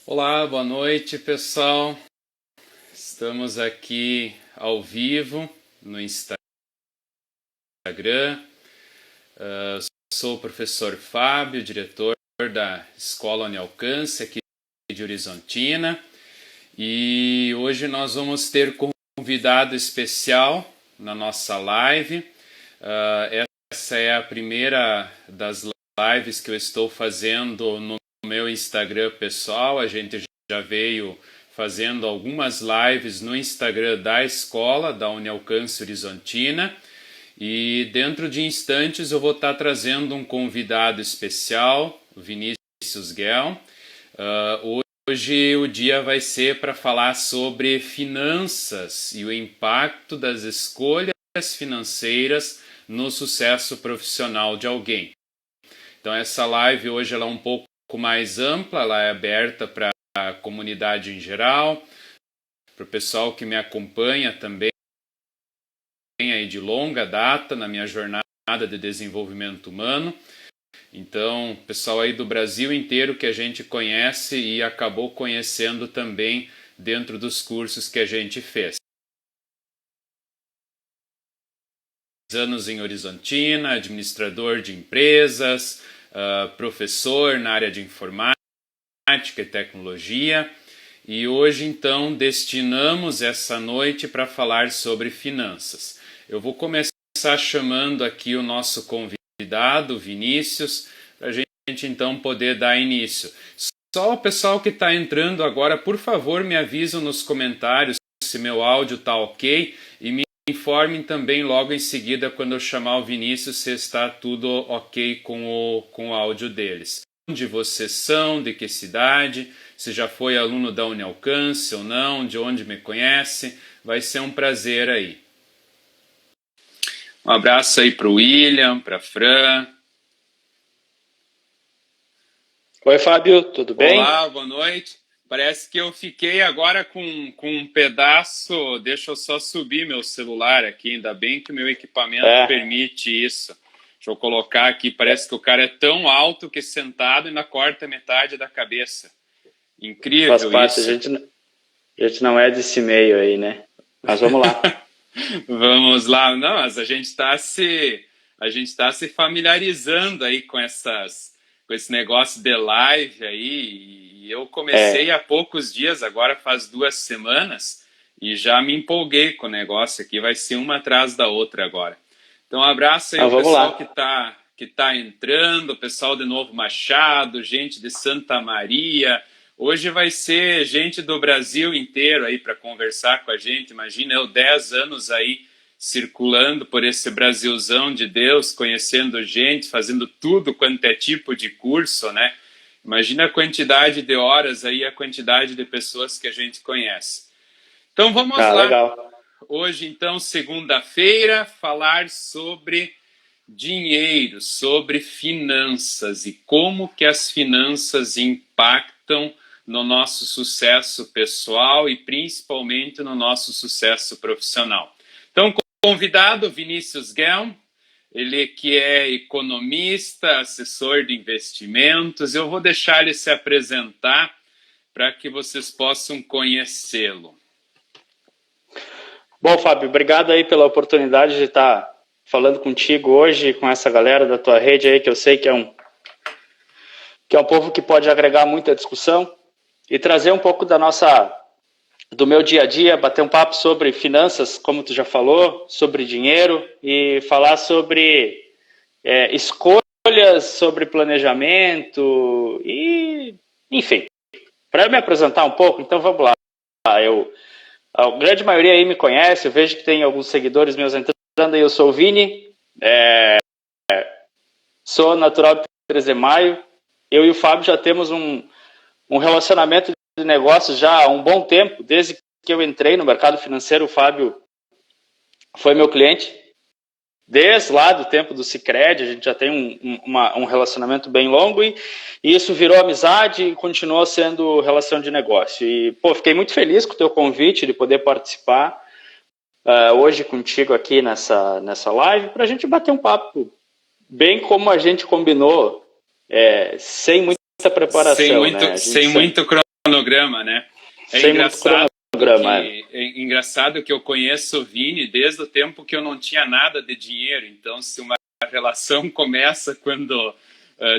Olá, boa noite, pessoal. Estamos aqui ao vivo no Instagram. Sou o professor Fábio, diretor da Escola Unialcance aqui de Horizontina. E hoje nós vamos ter convidado especial na nossa live. Essa é a primeira das lives que eu estou fazendo no meu Instagram pessoal. A gente já veio fazendo algumas lives no Instagram da escola, da Unialcance Horizontina. E dentro de instantes eu vou estar trazendo um convidado especial, o Vinícius Guel. Hoje o dia vai ser para falar sobre finanças e o impacto das escolhas financeiras no sucesso profissional de alguém. Então essa live hoje ela é um pouco mais ampla, ela é aberta para a comunidade em geral, para o pessoal que me acompanha também aí de longa data na minha jornada de desenvolvimento humano. Então, pessoal aí do Brasil inteiro que a gente conhece e acabou conhecendo também dentro dos cursos que a gente fez. Anos em Horizontina, administrador de empresas, professor na área de informática e tecnologia. E hoje, então, destinamos essa noite para falar sobre finanças. Eu vou começar chamando aqui o nosso convidado, Vinícius, para a gente, então, poder dar início. Só o pessoal que está entrando agora, por favor, me avisem nos comentários se meu áudio está ok e me informem também logo em seguida, quando eu chamar o Vinícius, se está tudo ok com o áudio deles. Onde vocês são, de que cidade, se já foi aluno da Unialcance ou não, de onde me conhece, vai ser um prazer aí. Um abraço aí para o William, para a Fran. Oi, Fábio, tudo bem? Olá, boa noite. Parece que eu fiquei agora com um pedaço, deixa eu só subir meu celular aqui, ainda bem que o meu equipamento permite isso. Deixa eu colocar aqui, parece que o cara é tão alto que sentado ainda corta metade da cabeça. Incrível Faz parte, isso. a gente não é desse meio aí, né? Mas vamos lá. Vamos lá. Não, mas a gente está se familiarizando aí com esse negócio de live aí. E eu comecei há poucos dias, agora faz 2 semanas, e já me empolguei com o negócio aqui. Vai ser uma atrás da outra agora. Então, um abraço aí ao pessoal que tá entrando, o pessoal de Novo Machado, gente de Santa Maria. Hoje vai ser gente do Brasil inteiro aí para conversar com a gente. Imagina eu 10 anos aí circulando por esse Brasilzão de Deus, conhecendo gente, fazendo tudo quanto é tipo de curso, né? Imagina a quantidade de horas aí, a quantidade de pessoas que a gente conhece. Então vamos lá. Legal. Hoje, então, segunda-feira, falar sobre dinheiro, sobre finanças e como que as finanças impactam no nosso sucesso pessoal e principalmente no nosso sucesso profissional. Então, convidado Vinícius Guel, ele que é economista, assessor de investimentos. Eu vou deixar ele se apresentar para que vocês possam conhecê-lo. Bom, Fábio, obrigado aí pela oportunidade de estar falando contigo hoje, com essa galera da tua rede aí, que eu sei que é um povo que pode agregar muita discussão e trazer um pouco do meu dia a dia, bater um papo sobre finanças, como tu já falou, sobre dinheiro e falar sobre escolhas, sobre planejamento e, enfim, para me apresentar um pouco, então vamos lá. A grande maioria aí me conhece, eu vejo que tem alguns seguidores meus entrando aí. Eu sou o Vini, sou natural de 13 de Maio. Eu e o Fábio já temos um relacionamento de negócios já há um bom tempo. Desde que eu entrei no mercado financeiro, o Fábio foi meu cliente. Desde lá do tempo do Sicredi, a gente já tem um relacionamento bem longo e isso virou amizade e continuou sendo relação de negócio. E, fiquei muito feliz com o teu convite de poder participar hoje contigo aqui nessa live para a gente bater um papo bem como a gente combinou, sem muita preparação. Sem muito cronograma, né? Sem muito cronograma. É engraçado que eu conheço o Vini desde o tempo que eu não tinha nada de dinheiro. Então, se uma relação começa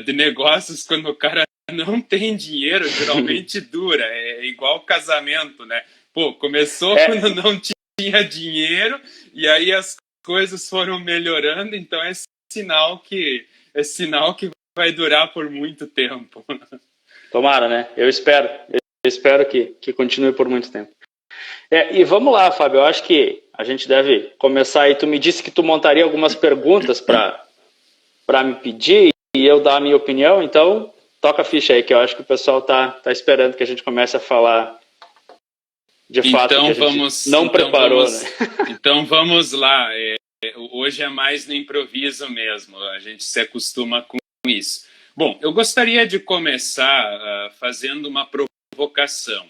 de negócios, quando o cara não tem dinheiro, geralmente dura. É igual casamento, né? Pô, começou quando não tinha dinheiro e aí as coisas foram melhorando, então é sinal que vai durar por muito tempo. Tomara, né? Eu espero que continue por muito tempo. E vamos lá, Fábio, eu acho que a gente deve começar aí. Tu me disse que tu montaria algumas perguntas para me pedir e eu dar a minha opinião, então toca a ficha aí, que eu acho que o pessoal tá esperando que a gente comece a falar de fato que a gente não preparou, né? Então vamos lá. Hoje é mais no improviso mesmo, a gente se acostuma com isso. Bom, eu gostaria de começar fazendo uma provocação.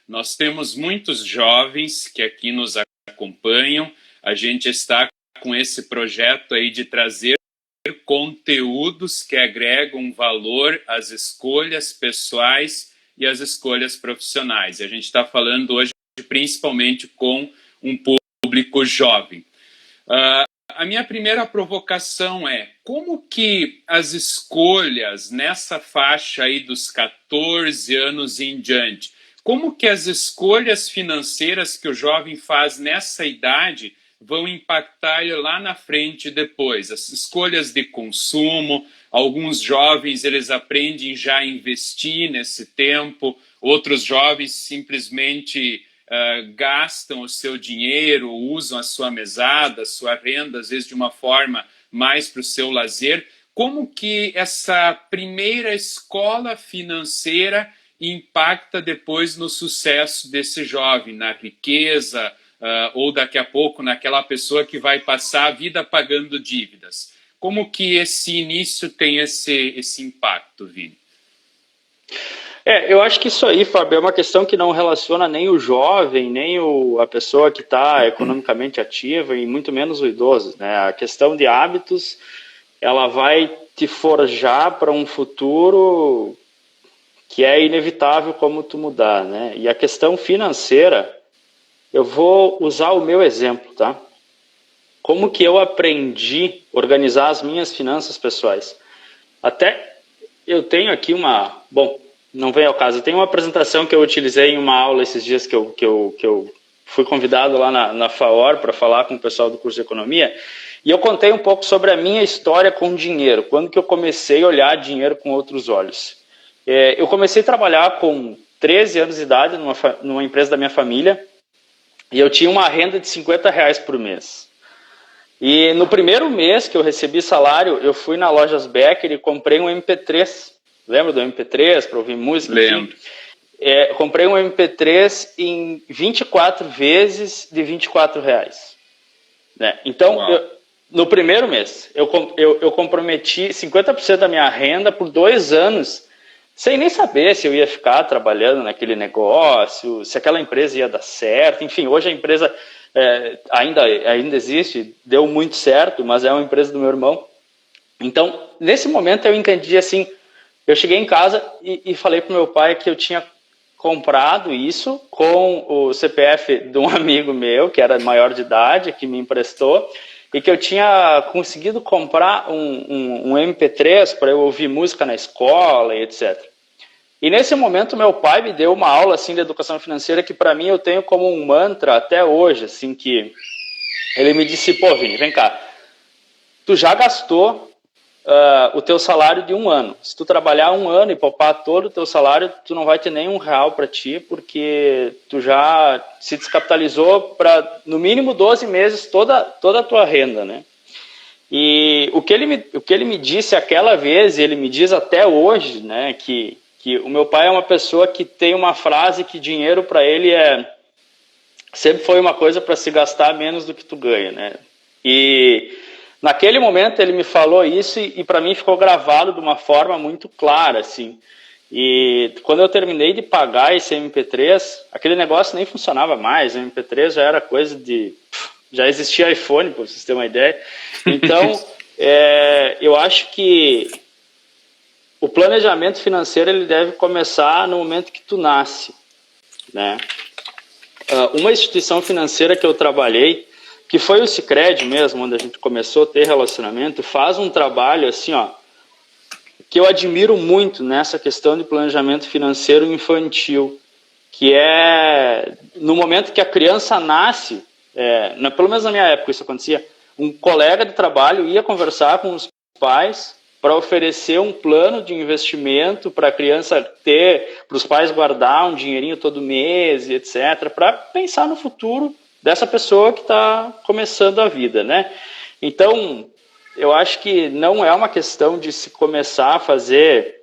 Nós temos muitos jovens que aqui nos acompanham, a gente está com esse projeto aí de trazer conteúdos que agregam valor às escolhas pessoais e às escolhas profissionais. E a gente está falando hoje principalmente com um público jovem. A minha primeira provocação é como que as escolhas nessa faixa aí dos 14 anos em diante, como que as escolhas financeiras que o jovem faz nessa idade vão impactar lá na frente depois? As escolhas de consumo, alguns jovens eles aprendem já a investir nesse tempo, outros jovens simplesmente gastam o seu dinheiro, usam a sua mesada, a sua renda, às vezes de uma forma mais para o seu lazer. Como que essa primeira escola financeira impacta depois no sucesso desse jovem, na riqueza, ou daqui a pouco naquela pessoa que vai passar a vida pagando dívidas? Como que esse início tem esse impacto, Vini? Eu acho que isso aí, Fábio, é uma questão que não relaciona nem o jovem, nem a pessoa que está economicamente ativa e muito menos o idoso, né? A questão de hábitos, ela vai te forjar para um futuro que é inevitável como tu mudar, né? E a questão financeira, eu vou usar o meu exemplo, tá? Como que eu aprendi a organizar as minhas finanças pessoais? Até eu tenho aqui bom, não vem ao caso, eu tenho uma apresentação que eu utilizei em uma aula esses dias que eu fui convidado lá na FAOR para falar com o pessoal do curso de economia, e eu contei um pouco sobre a minha história com dinheiro, quando que eu comecei a olhar dinheiro com outros olhos. Eu comecei a trabalhar com 13 anos de idade numa empresa da minha família, e eu tinha uma renda de R$50 por mês. E no primeiro mês que eu recebi salário, eu fui na Lojas Becker e comprei um MP3. Lembra do MP3 para ouvir música? Lembro. Comprei um MP3 em 24 vezes de R$24. Né? Então, no primeiro mês, eu comprometi 50% da minha renda por 2 anos, sem nem saber se eu ia ficar trabalhando naquele negócio, se aquela empresa ia dar certo. Enfim, hoje a empresa ainda existe, deu muito certo, mas é uma empresa do meu irmão. Então, nesse momento eu entendi assim, eu cheguei em casa e falei para o meu pai que eu tinha comprado isso com o CPF de um amigo meu, que era maior de idade, que me emprestou, e que eu tinha conseguido comprar um MP3 para eu ouvir música na escola e etc. E nesse momento meu pai me deu uma aula assim de educação financeira que para mim eu tenho como um mantra até hoje, assim, que ele me disse: pô, Vini, vem cá, tu já gastou o teu salário de 1 ano. Se tu trabalhar 1 ano e poupar todo o teu salário, tu não vai ter nem R$1 para ti, porque tu já se descapitalizou para no mínimo 12 meses toda a tua renda, né? E o que ele me disse aquela vez, e ele me diz até hoje, né, que o meu pai é uma pessoa que tem uma frase que dinheiro para ele sempre foi uma coisa para se gastar menos do que tu ganha, né? E naquele momento ele me falou isso e para mim ficou gravado de uma forma muito clara, assim. E quando eu terminei de pagar esse MP3, aquele negócio nem funcionava mais, o MP3 já era coisa de... já existia iPhone, para vocês terem uma ideia. Então, eu acho que o planejamento financeiro ele deve começar no momento que tu nasce, né? Uma instituição financeira que eu trabalhei, que foi o Sicredi mesmo, onde a gente começou a ter relacionamento, faz um trabalho assim, ó, que eu admiro muito nessa questão de planejamento financeiro infantil, que é no momento que a criança nasce, pelo menos na minha época isso acontecia, um colega de trabalho ia conversar com os pais para oferecer um plano de investimento para a criança ter, para os pais guardar um dinheirinho todo mês, etc., para pensar no futuro dessa pessoa que está começando a vida, né? Então, eu acho que não é uma questão de se começar a fazer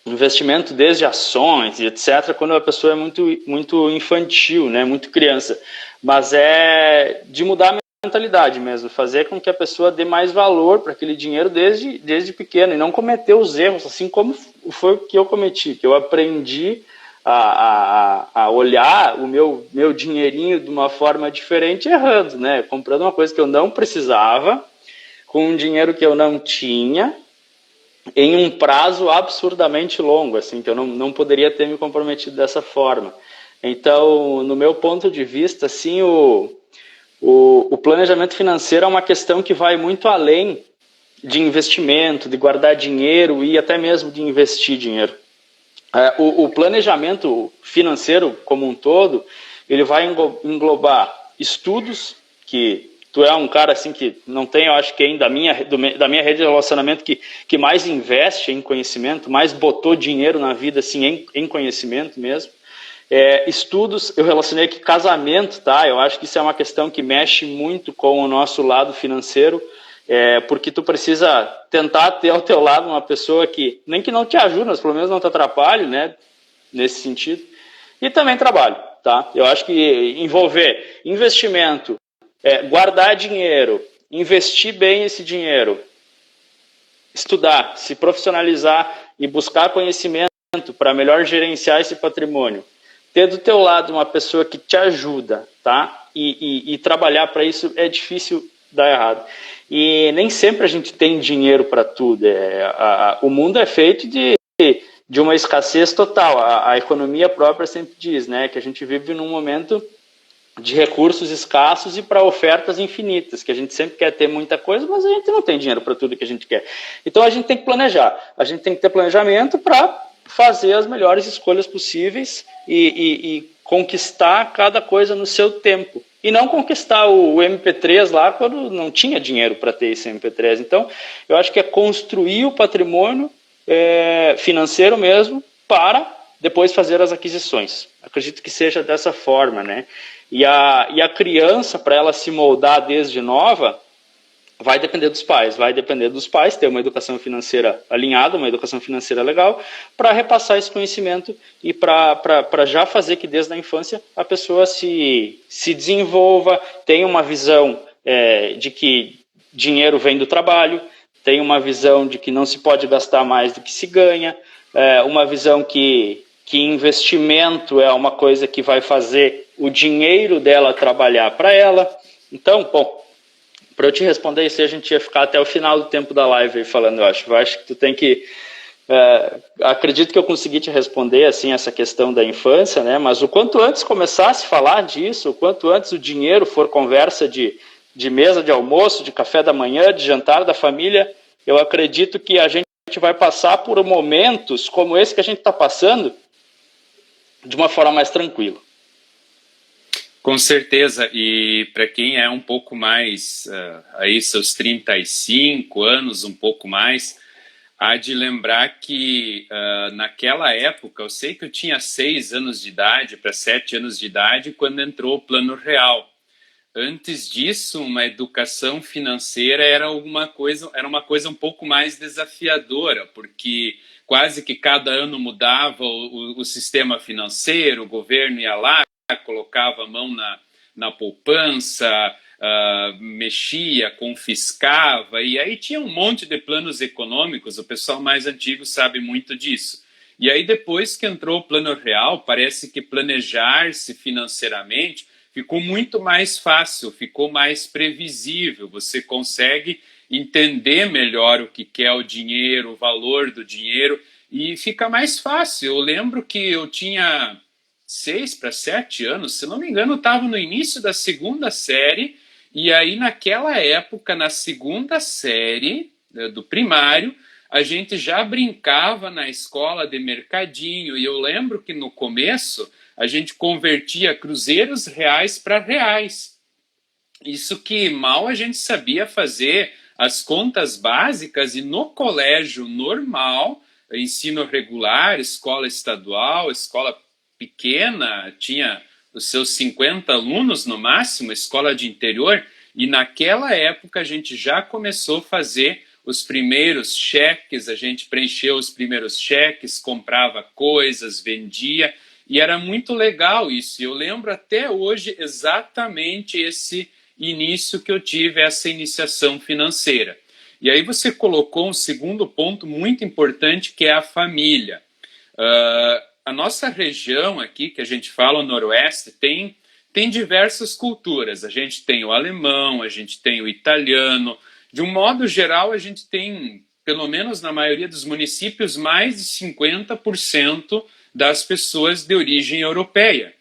investimento desde ações e etc., quando a pessoa é muito infantil, né, muito criança, mas é de mudar a mentalidade mesmo, fazer com que a pessoa dê mais valor para aquele dinheiro desde pequeno e não cometer os erros, assim como foi o que eu cometi, que eu aprendi a olhar o meu dinheirinho de uma forma diferente errando, né, comprando uma coisa que eu não precisava, com um dinheiro que eu não tinha, em um prazo absurdamente longo, assim, que eu não poderia ter me comprometido dessa forma. Então, no meu ponto de vista, assim, o planejamento financeiro é uma questão que vai muito além de investimento, de guardar dinheiro e até mesmo de investir dinheiro. O planejamento financeiro como um todo, ele vai englobar estudos, que tu é um cara assim que não tem, eu acho que ainda da minha rede de relacionamento que mais investe em conhecimento, mais botou dinheiro na vida assim em conhecimento mesmo. Estudos, eu relacionei que casamento, tá? Eu acho que isso é uma questão que mexe muito com o nosso lado financeiro, porque tu precisa tentar ter ao teu lado uma pessoa que, nem que não te ajude, mas pelo menos não te atrapalhe, né? Nesse sentido. E também trabalho, tá? Eu acho que envolver investimento, guardar dinheiro, investir bem esse dinheiro, estudar, se profissionalizar e buscar conhecimento para melhor gerenciar esse patrimônio. Ter do teu lado uma pessoa que te ajuda, tá? E trabalhar para isso é difícil dar errado. E nem sempre a gente tem dinheiro para tudo. O mundo é feito de uma escassez total. A economia própria sempre diz, né, que a gente vive num momento de recursos escassos e para ofertas infinitas, que a gente sempre quer ter muita coisa, mas a gente não tem dinheiro para tudo que a gente quer. Então a gente tem que planejar, a gente tem que ter planejamento para fazer as melhores escolhas possíveis e conquistar cada coisa no seu tempo. E não conquistar o MP3 lá quando não tinha dinheiro para ter esse MP3. Então, eu acho que é construir o patrimônio financeiro mesmo para depois fazer as aquisições. Acredito que seja dessa forma, né? E a criança, para ela se moldar desde nova, vai depender dos pais. Vai depender dos pais ter uma educação financeira alinhada, uma educação financeira legal, para repassar esse conhecimento e para já fazer que desde a infância a pessoa se desenvolva, tenha uma visão de que dinheiro vem do trabalho, tem uma visão de que não se pode gastar mais do que se ganha, uma visão que investimento é uma coisa que vai fazer o dinheiro dela trabalhar para ela. Então, bom, para eu te responder isso, a gente ia ficar até o final do tempo da live aí falando, eu acho que tu tem que... acredito que eu consegui te responder assim essa questão da infância, né? Mas o quanto antes começar a se falar disso, o quanto antes o dinheiro for conversa de mesa de almoço, de café da manhã, de jantar da família, eu acredito que a gente vai passar por momentos como esse que a gente está passando de uma forma mais tranquila. Com certeza, e para quem é um pouco mais, aí seus 35 anos, um pouco mais, há de lembrar que naquela época, eu sei que eu tinha 6 anos de idade para 7 anos de idade quando entrou o Plano Real. Antes disso, uma educação financeira era uma coisa um pouco mais desafiadora, porque quase que cada ano mudava o sistema financeiro, o governo ia lá, colocava a mão na poupança, mexia, confiscava, e aí tinha um monte de planos econômicos, o pessoal mais antigo sabe muito disso. E aí depois que entrou o Plano Real, parece que planejar-se financeiramente ficou muito mais fácil, ficou mais previsível, você consegue entender melhor o que é o dinheiro, o valor do dinheiro, e fica mais fácil. Eu lembro que eu tinha 6 para 7 anos, se não me engano, estava no início da segunda série, e aí naquela época, na segunda série do primário, a gente já brincava na escola de mercadinho, e eu lembro que no começo a gente convertia cruzeiros reais para reais. Isso que mal a gente sabia fazer as contas básicas, e no colégio normal, ensino regular, escola estadual, escola pequena, tinha os seus 50 alunos no máximo, escola de interior, e naquela época a gente já começou a fazer os primeiros cheques, a gente preencheu os primeiros cheques, comprava coisas, vendia, e era muito legal isso. Eu lembro até hoje exatamente esse início que eu tive, essa iniciação financeira. E aí você colocou um segundo ponto muito importante, que é a família. A nossa região aqui, que a gente fala, o Noroeste, tem diversas culturas. A gente tem o alemão, a gente tem o italiano. De um modo geral, a gente tem, pelo menos na maioria dos municípios, mais de 50% das pessoas de origem europeia.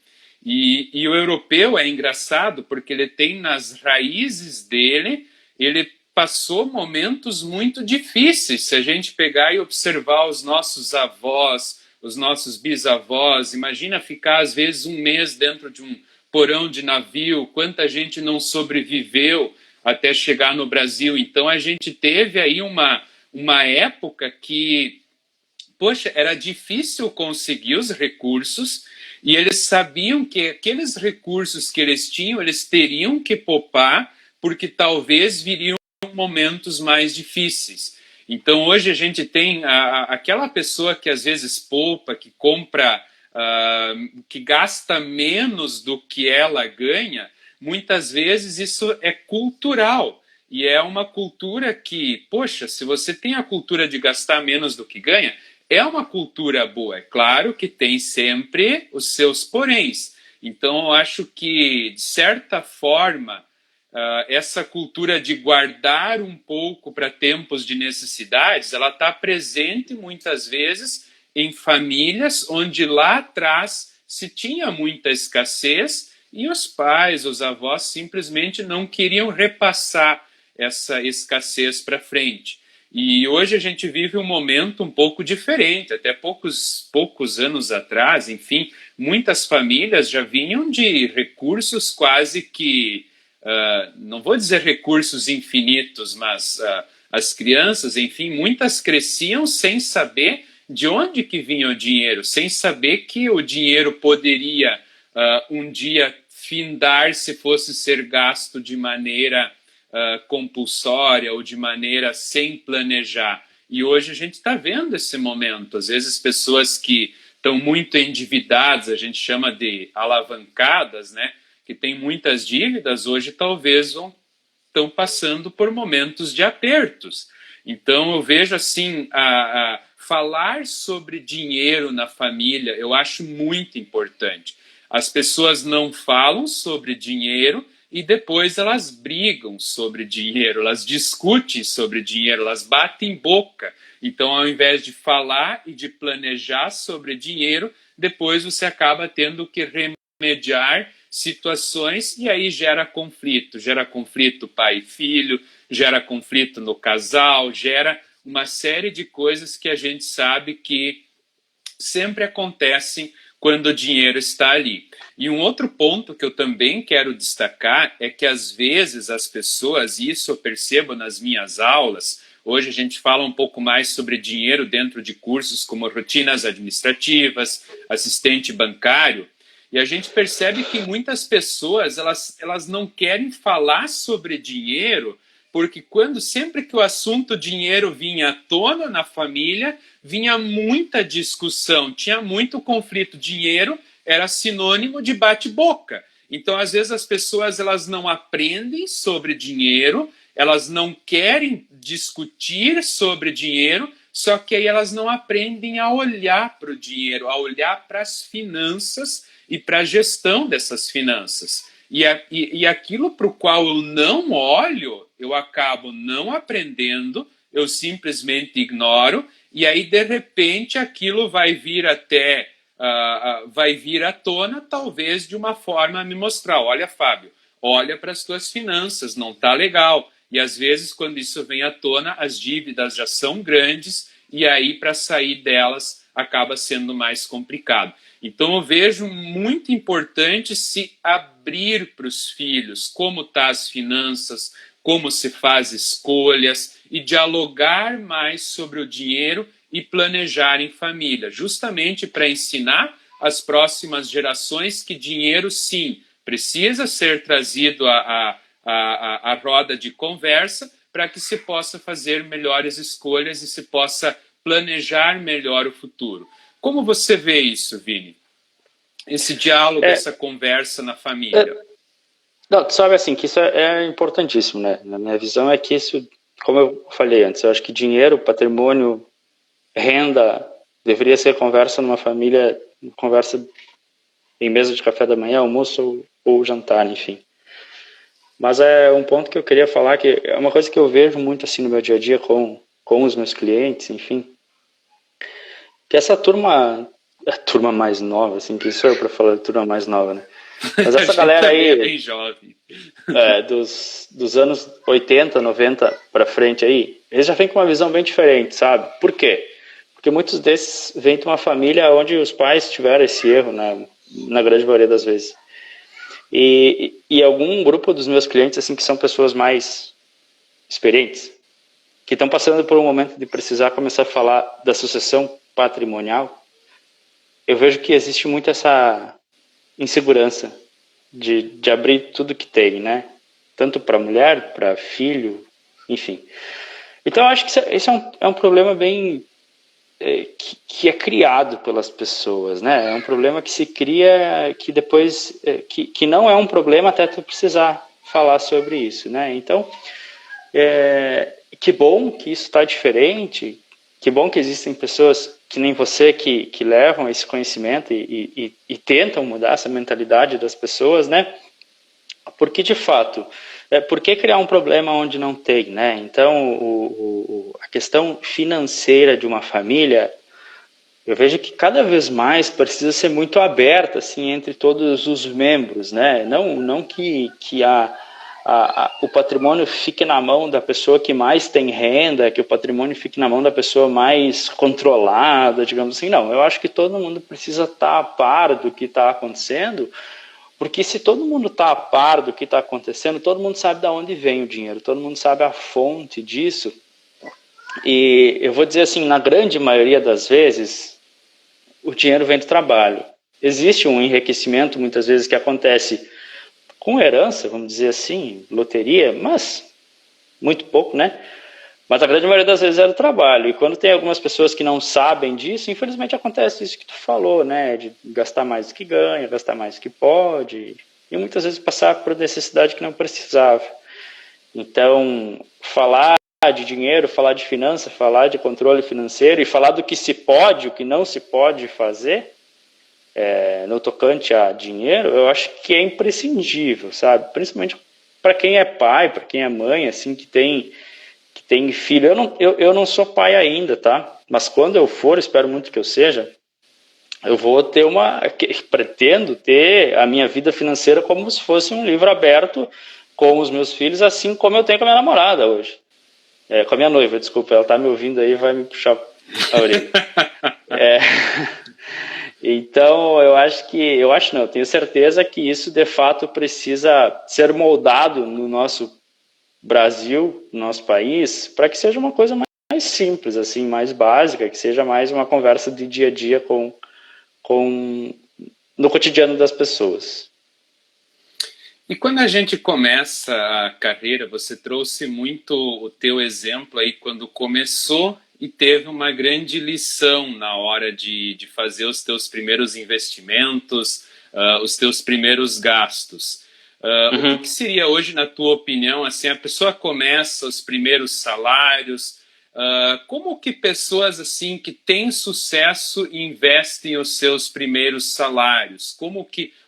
E o europeu é engraçado porque ele tem nas raízes dele, ele passou momentos muito difíceis. Se a gente pegar e observar os nossos avós, os nossos bisavós, imagina ficar às vezes um mês dentro de um porão de navio, quanta gente não sobreviveu até chegar no Brasil. Então a gente teve aí uma época que, poxa, era difícil conseguir os recursos, e eles sabiam que aqueles recursos que eles tinham, eles teriam que poupar, porque talvez viriam momentos mais difíceis. Então hoje a gente tem aquela pessoa que às vezes poupa, que compra, que gasta menos do que ela ganha, muitas vezes isso é cultural. E é uma cultura que, poxa, se você tem a cultura de gastar menos do que ganha, é uma cultura boa. É claro que tem sempre os seus poréns. Então, eu acho que, de certa forma, essa cultura de guardar um pouco para tempos de necessidades, ela está presente muitas vezes em famílias onde lá atrás se tinha muita escassez e os pais, os avós simplesmente não queriam repassar essa escassez para frente. E hoje a gente vive um momento um pouco diferente. Até poucos anos atrás, enfim, muitas famílias já vinham de recursos quase que, não vou dizer recursos infinitos, mas as crianças, enfim, muitas cresciam sem saber de onde que vinha o dinheiro, sem saber que o dinheiro poderia um dia findar se fosse ser gasto de maneira compulsória ou de maneira sem planejar. E hoje a gente está vendo esse momento. Às vezes pessoas que estão muito endividadas, a gente chama de alavancadas, né? Que têm muitas dívidas, hoje talvez estão passando por momentos de apertos. Então eu vejo assim, falar sobre dinheiro na família, eu acho muito importante. As pessoas não falam sobre dinheiro e depois elas brigam sobre dinheiro, elas discutem sobre dinheiro, elas batem boca. Então, ao invés de falar e de planejar sobre dinheiro, depois você acaba tendo que remediar situações e aí gera conflito pai e filho, gera conflito no casal, gera uma série de coisas que a gente sabe que sempre acontecem quando o dinheiro está ali. E um outro ponto que eu também quero destacar é que às vezes as pessoas, e isso eu percebo nas minhas aulas, hoje a gente fala um pouco mais sobre dinheiro dentro de cursos como rotinas administrativas, assistente bancário, e a gente percebe que muitas pessoas elas não querem falar sobre dinheiro, porque sempre que o assunto dinheiro vinha à tona na família, vinha muita discussão, tinha muito conflito. Dinheiro era sinônimo de bate-boca. Então, às vezes, as pessoas elas não aprendem sobre dinheiro, elas não querem discutir sobre dinheiro, só que aí elas não aprendem a olhar para o dinheiro, a olhar para as finanças e para a gestão dessas finanças. E aquilo para o qual eu não olho, eu acabo não aprendendo, eu simplesmente ignoro, e aí de repente aquilo vai vir vai vir à tona, talvez de uma forma a me mostrar, olha, Fábio, olha para as tuas finanças, não está legal. E às vezes, quando isso vem à tona, as dívidas já são grandes e aí para sair delas acaba sendo mais complicado. Então eu vejo muito importante se abrir para os filhos como tá as finanças, como se faz escolhas e dialogar mais sobre o dinheiro e planejar em família, justamente para ensinar às próximas gerações que dinheiro, sim, precisa ser trazido à roda de conversa para que se possa fazer melhores escolhas e se possa planejar melhor o futuro. Como você vê isso, Vini? Esse diálogo, essa conversa na família. Não, tu sabe assim, que isso é importantíssimo, né? Na minha visão é que isso, como eu falei antes, eu acho que dinheiro, patrimônio, renda, deveria ser conversa numa família, conversa em mesa de café da manhã, almoço ou jantar, enfim. Mas é um ponto que eu queria falar, que é uma coisa que eu vejo muito assim no meu dia a dia com os meus clientes, enfim, que essa turma, a turma mais nova, assim, que sou eu para falar de turma mais nova, né? Mas essa galera aí é bem jovem. dos anos 80, 90 para frente aí, eles já vêm com uma visão bem diferente, sabe? Por quê? Porque muitos desses vêm de uma família onde os pais tiveram esse erro, na grande maioria das vezes. E algum grupo dos meus clientes, assim, que são pessoas mais experientes, que estão passando por um momento de precisar começar a falar da sucessão patrimonial, eu vejo que existe muito essa insegurança de abrir tudo que tem, né? Tanto para mulher, para filho, enfim. Então, eu acho que esse é um problema bem que é criado pelas pessoas, né? É um problema que se cria, que depois que não é um problema até tu precisar falar sobre isso, né? Então, que bom que isso está diferente, que bom que existem pessoas que nem você que levam esse conhecimento e tentam mudar essa mentalidade das pessoas, né? Porque, de fato, por que criar um problema onde não tem, né? Então, a questão financeira de uma família, eu vejo que cada vez mais precisa ser muito aberta, assim, entre todos os membros, né? Não que o patrimônio fique na mão da pessoa que mais tem renda, que o patrimônio fique na mão da pessoa mais controlada, digamos assim. Não, eu acho que todo mundo precisa estar a par do que está acontecendo, porque se todo mundo está a par do que está acontecendo, todo mundo sabe de onde vem o dinheiro, todo mundo sabe a fonte disso. E eu vou dizer assim, na grande maioria das vezes, o dinheiro vem do trabalho. Existe um enriquecimento, muitas vezes, que acontece com herança, vamos dizer assim, loteria, mas muito pouco, né? Mas a grande maioria das vezes é do trabalho. E quando tem algumas pessoas que não sabem disso, infelizmente acontece isso que tu falou, né? De gastar mais do que ganha, gastar mais do que pode, e muitas vezes passar por necessidade que não precisava. Então, falar de dinheiro, falar de finança, falar de controle financeiro e falar do que se pode, o que não se pode fazer, no tocante a dinheiro, eu acho que é imprescindível, sabe? Principalmente para quem é pai, para quem é mãe, assim, que tem filho. Eu não sou pai ainda, tá? Mas quando eu for, espero muito que eu seja, eu vou ter pretendo ter a minha vida financeira como se fosse um livro aberto com os meus filhos, assim como eu tenho com a minha namorada hoje. Com a minha noiva, desculpa, ela tá me ouvindo aí, vai me puxar a orelha. Então, eu tenho certeza que isso de fato precisa ser moldado no nosso Brasil, no nosso país, para que seja uma coisa mais simples, assim, mais básica, que seja mais uma conversa de dia a dia no cotidiano das pessoas. E quando a gente começa a carreira, você trouxe muito o teu exemplo aí quando começou e teve uma grande lição na hora de fazer os teus primeiros investimentos, os teus primeiros gastos. O que seria hoje, na tua opinião, assim, a pessoa começa os primeiros salários, como que pessoas assim que têm sucesso investem os seus primeiros salários?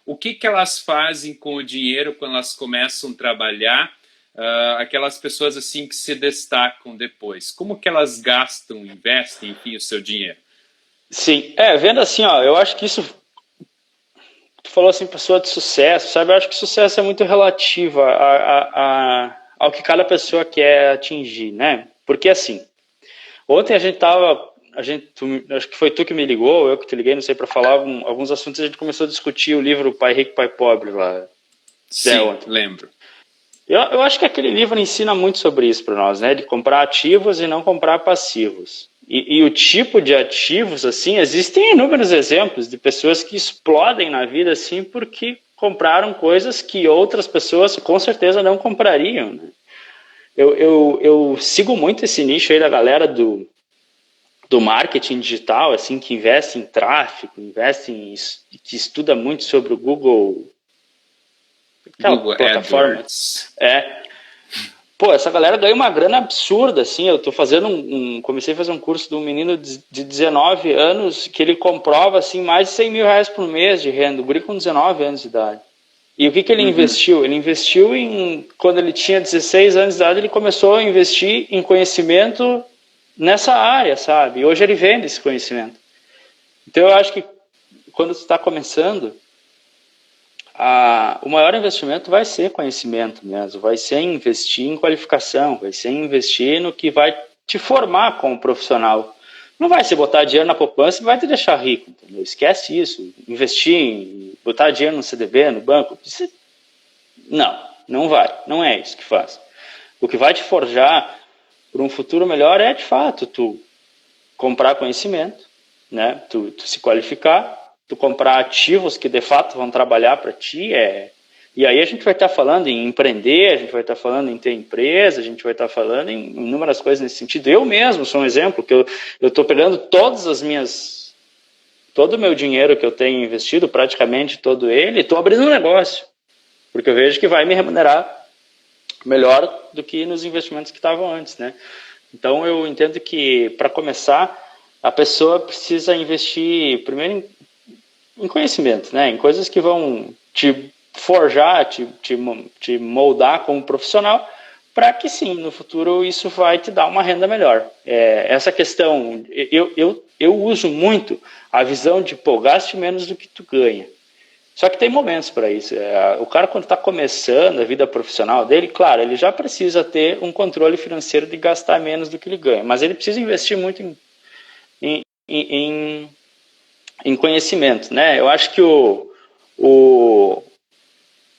O que elas fazem com o dinheiro quando elas começam a trabalhar aquelas pessoas assim que se destacam depois? Como que elas gastam, investem, enfim, o seu dinheiro? Sim, vendo assim, ó, eu acho que isso, tu falou assim, pessoa de sucesso, sabe? Eu acho que sucesso é muito relativo ao que cada pessoa quer atingir, né? Porque assim, ontem acho que foi tu que me ligou, eu que te liguei, não sei, para falar alguns assuntos, a gente começou a discutir o livro Pai Rico, Pai Pobre lá, Sim, ontem. lembro. Eu acho que aquele livro ensina muito sobre isso para nós, né? De comprar ativos e não comprar passivos. E o tipo de ativos, assim, existem inúmeros exemplos de pessoas que explodem na vida, assim, porque compraram coisas que outras pessoas com certeza não comprariam, né? Eu sigo muito esse nicho aí da galera do marketing digital, assim, que investe em tráfego, que estuda muito sobre o Google, aquela Google plataforma. AdWords. Pô, essa galera ganha uma grana absurda, assim. Eu tô fazendo comecei a fazer um curso de um menino de 19 anos que ele comprova, assim, mais de 100 mil reais por mês de renda. O guri com 19 anos de idade. E o que ele investiu? Ele investiu quando ele tinha 16 anos de idade, ele começou a investir em conhecimento nessa área, sabe? E hoje ele vende esse conhecimento. Então eu acho que quando você está começando, o maior investimento vai ser conhecimento mesmo, vai ser investir em qualificação, vai ser investir no que vai te formar como profissional. Não vai ser botar dinheiro na poupança e vai te deixar rico, entendeu? Esquece isso. Investir, botar dinheiro no CDB, no banco, não vai. Não é isso que faz. O que vai te forjar para um futuro melhor é, de fato, tu comprar conhecimento, né? Tu se qualificar, tu comprar ativos que de fato vão trabalhar para ti. E aí a gente vai estar falando em empreender, a gente vai estar falando em ter empresa, a gente vai estar falando em inúmeras coisas nesse sentido. Eu mesmo sou um exemplo, que eu estou pegando todo o meu dinheiro que eu tenho investido, praticamente todo ele, estou abrindo um negócio, porque eu vejo que vai me remunerar melhor do que nos investimentos que estavam antes, né? Então eu entendo que, para começar, a pessoa precisa investir primeiro em conhecimento, né? Em coisas que vão te forjar, te moldar como profissional, para que sim, no futuro isso vai te dar uma renda melhor. Essa questão, eu uso muito a visão de, pô, gaste menos do que tu ganha. Só que tem momentos para isso. O cara, quando está começando a vida profissional dele, claro, ele já precisa ter um controle financeiro de gastar menos do que ele ganha, mas ele precisa investir muito em conhecimento, né? Eu acho que o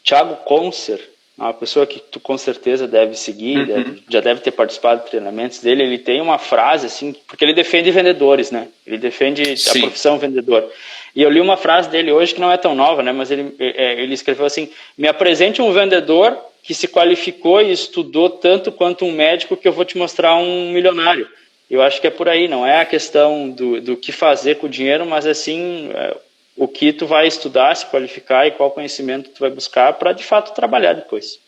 Thiago Conser, uma pessoa que tu com certeza deve seguir, já deve ter participado de treinamentos dele, ele tem uma frase assim, porque ele defende vendedores, né? Ele defende a profissão vendedor. E eu li uma frase dele hoje que não é tão nova, né? Mas ele escreveu assim: me apresente um vendedor que se qualificou e estudou tanto quanto um médico que eu vou te mostrar um milionário. Eu acho que é por aí, não é a questão do que fazer com o dinheiro, mas assim, o que tu vai estudar, se qualificar e qual conhecimento tu vai buscar para de fato trabalhar depois.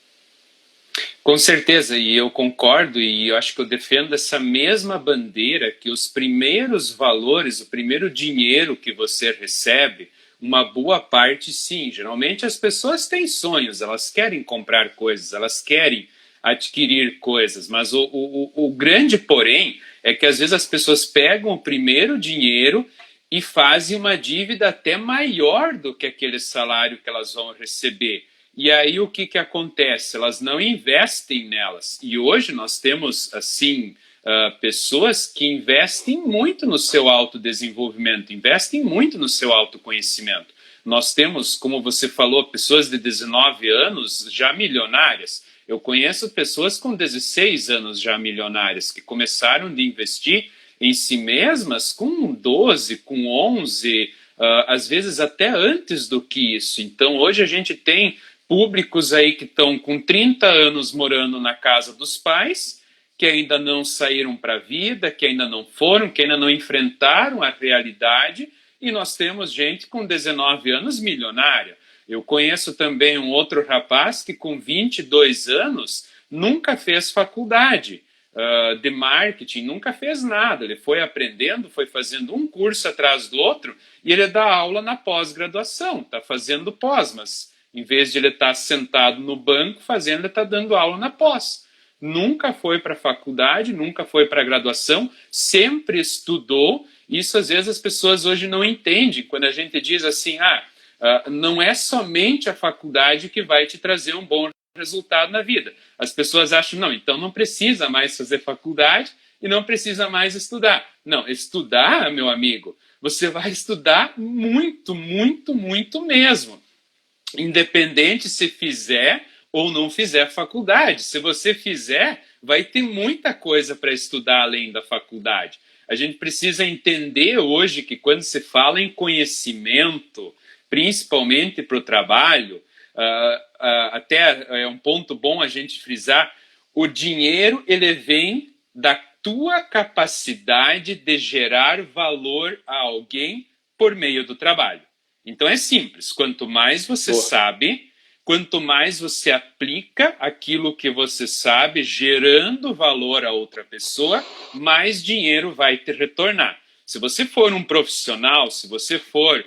Com certeza, e eu concordo, e eu acho que eu defendo essa mesma bandeira, que os primeiros valores, o primeiro dinheiro que você recebe, uma boa parte sim. Geralmente as pessoas têm sonhos, elas querem comprar coisas, elas querem adquirir coisas, mas o grande porém é que às vezes as pessoas pegam o primeiro dinheiro e fazem uma dívida até maior do que aquele salário que elas vão receber. E aí o que acontece? Elas não investem nelas. E hoje nós temos, assim, pessoas que investem muito no seu autodesenvolvimento, investem muito no seu autoconhecimento. Nós temos, como você falou, pessoas de 19 anos já milionárias. Eu conheço pessoas com 16 anos já milionárias, que começaram de investir em si mesmas com 12, com 11, às vezes até antes do que isso. Então hoje a gente tem públicos aí que estão com 30 anos morando na casa dos pais, que ainda não saíram para a vida, que ainda não foram, que ainda não enfrentaram a realidade, e nós temos gente com 19 anos milionária. Eu conheço também um outro rapaz que com 22 anos nunca fez faculdade de marketing, nunca fez nada. Ele foi aprendendo, foi fazendo um curso atrás do outro, e ele dá aula na pós-graduação, está fazendo pós, mas Em vez de ele estar sentado no banco fazendo, ele está dando aula na pós. Nunca foi para a faculdade, nunca foi para a graduação, sempre estudou. Isso às vezes as pessoas hoje não entendem. Quando a gente diz assim, não é somente a faculdade que vai te trazer um bom resultado na vida. As pessoas acham, não, então não precisa mais fazer faculdade e não precisa mais estudar. Não, estudar, meu amigo, você vai estudar muito, muito, muito mesmo. Independente se fizer ou não fizer faculdade. Se você fizer, vai ter muita coisa para estudar além da faculdade. A gente precisa entender hoje que quando se fala em conhecimento, principalmente para o trabalho, até é um ponto bom a gente frisar, o dinheiro ele vem da tua capacidade de gerar valor a alguém por meio do trabalho. Então é simples, quanto mais você sabe, quanto mais você aplica aquilo que você sabe, gerando valor a outra pessoa, mais dinheiro vai te retornar. Se você for um profissional, se você for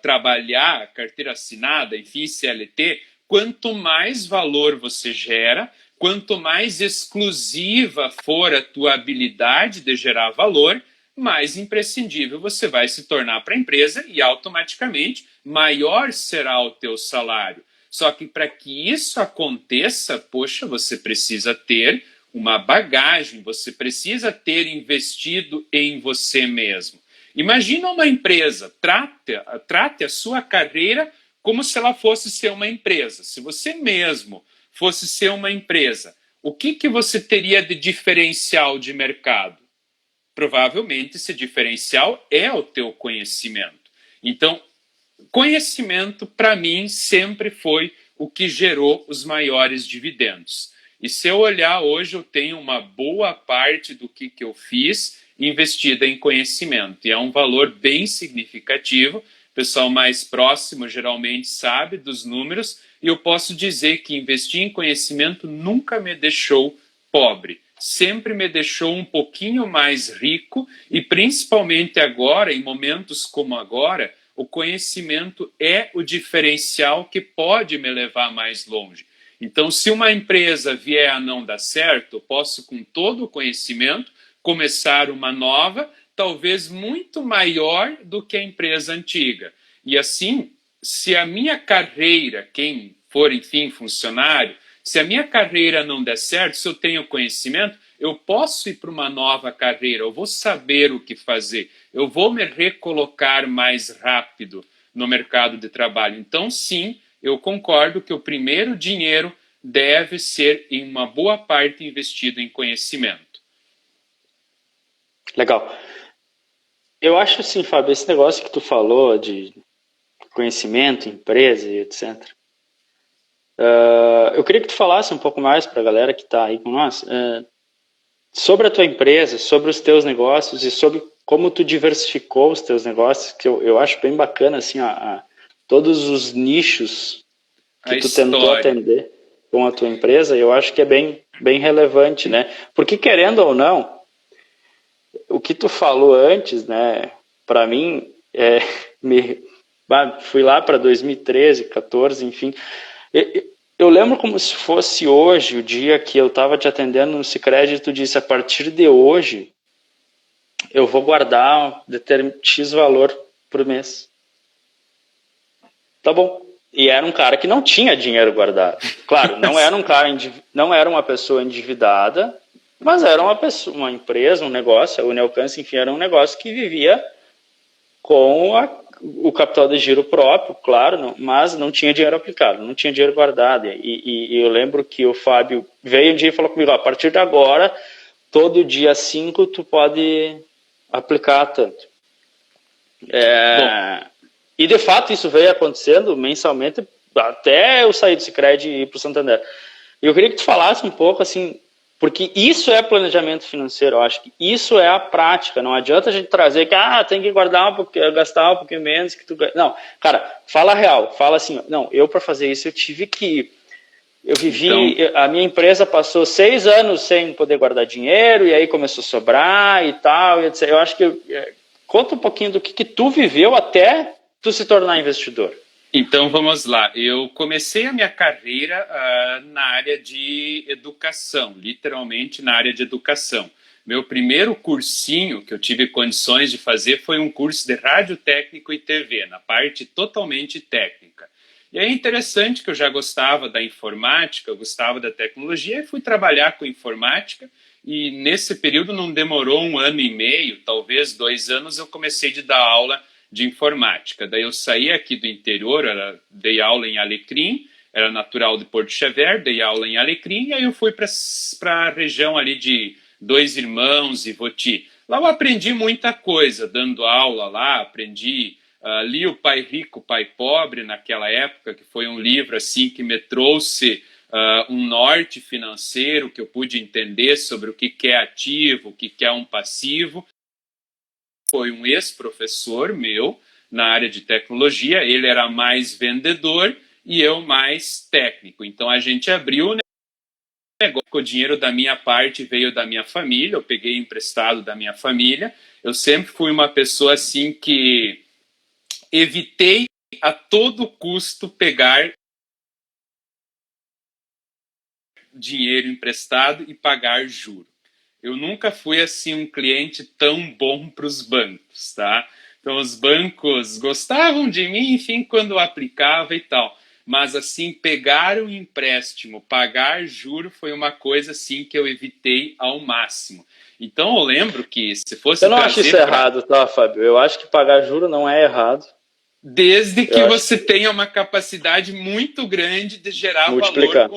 trabalhar, carteira assinada, enfim, CLT, quanto mais valor você gera, quanto mais exclusiva for a tua habilidade de gerar valor, mais imprescindível você vai se tornar para a empresa e automaticamente maior será o teu salário. Só que para que isso aconteça, poxa, você precisa ter uma bagagem, você precisa ter investido em você mesmo. Imagina uma empresa, trate a sua carreira como se ela fosse ser uma empresa. Se você mesmo fosse ser uma empresa, o que você teria de diferencial de mercado? Provavelmente esse diferencial é o teu conhecimento. Então, conhecimento, para mim, sempre foi o que gerou os maiores dividendos. E se eu olhar hoje, eu tenho uma boa parte do que eu fiz investida em conhecimento. E é um valor bem significativo. O pessoal mais próximo geralmente sabe dos números. E eu posso dizer que investir em conhecimento nunca me deixou pobre. Sempre me deixou um pouquinho mais rico e principalmente agora, em momentos como agora, o conhecimento é o diferencial que pode me levar mais longe. Então, se uma empresa vier a não dar certo, eu posso, com todo o conhecimento, começar uma nova, talvez muito maior do que a empresa antiga. E assim, se a minha carreira, quem for, enfim, funcionário, se a minha carreira não der certo, se eu tenho conhecimento, eu posso ir para uma nova carreira, eu vou saber o que fazer, eu vou me recolocar mais rápido no mercado de trabalho. Então, sim, eu concordo que o primeiro dinheiro deve ser, em uma boa parte, investido em conhecimento. Legal. Eu acho assim, Fábio, esse negócio que tu falou de conhecimento, empresa e etc. Eu queria que tu falasse um pouco mais para a galera que está aí com nós sobre a tua empresa, sobre os teus negócios e sobre como tu diversificou os teus negócios, que eu acho bem bacana, assim, todos os nichos que tu tentou atender com a tua empresa, eu acho que é bem, bem relevante, né? Porque, querendo ou não, o que tu falou antes, né, para mim, fui lá para 2013, 14, enfim, eu lembro como se fosse hoje, o dia que eu estava te atendendo no Sicredi, tu disse, a partir de hoje, eu vou guardar X valor por mês. Tá bom. E era um cara que não tinha dinheiro guardado. Claro, não era uma pessoa endividada, mas era uma empresa, um negócio, a Unialcance, enfim, era um negócio que vivia com o capital de giro próprio, claro, mas não tinha dinheiro aplicado, não tinha dinheiro guardado. E eu lembro que o Fábio veio um dia e falou comigo, a partir de agora, todo dia 5 tu pode aplicar tanto. E de fato isso veio acontecendo mensalmente até eu sair do Sicredi e ir para o Santander. E eu queria que tu falasse um pouco assim, porque isso é planejamento financeiro, eu acho que isso é a prática, não adianta a gente trazer que tem que guardar um pouquinho, gastar um pouquinho menos que tu ganha. Não, cara, fala real, fala assim, não, eu para fazer isso eu tive que a minha empresa passou 6 anos sem poder guardar dinheiro e aí começou a sobrar e tal, e etc. Eu acho que conta um pouquinho do que tu viveu até tu se tornar investidor. Então vamos lá. Eu comecei a minha carreira na área de educação, literalmente na área de educação. Meu primeiro cursinho que eu tive condições de fazer foi um curso de rádio técnico e TV, na parte totalmente técnica. E é interessante que eu já gostava da informática, eu gostava da tecnologia e fui trabalhar com informática. E nesse período não demorou 1 ano e meio, talvez 2 anos, eu comecei a dar aula de informática. Daí eu saí aqui do interior, dei aula em Alecrim, era natural de Porto Xavier, dei aula em Alecrim, e aí eu fui para a região ali de Dois Irmãos e Voti. Lá eu aprendi muita coisa, dando aula lá, aprendi, li o Pai Rico, Pai Pobre naquela época, que foi um livro assim que me trouxe um norte financeiro, que eu pude entender sobre o que é ativo, o que é um passivo. Foi um ex-professor meu na área de tecnologia, ele era mais vendedor e eu mais técnico. Então a gente abriu o negócio, o dinheiro da minha parte veio da minha família, eu peguei emprestado da minha família. Eu sempre fui uma pessoa assim que evitei a todo custo pegar dinheiro emprestado e pagar juro. Eu nunca fui assim um cliente tão bom para os bancos, tá? Então os bancos gostavam de mim, enfim, quando eu aplicava e tal. Mas assim, pegar um empréstimo, pagar juro foi uma coisa assim que eu evitei ao máximo. Então eu lembro que se fosse Eu não acho isso errado, tá, Fábio? Eu acho que pagar juro não é errado. Desde que você tenha uma capacidade muito grande de gerar valor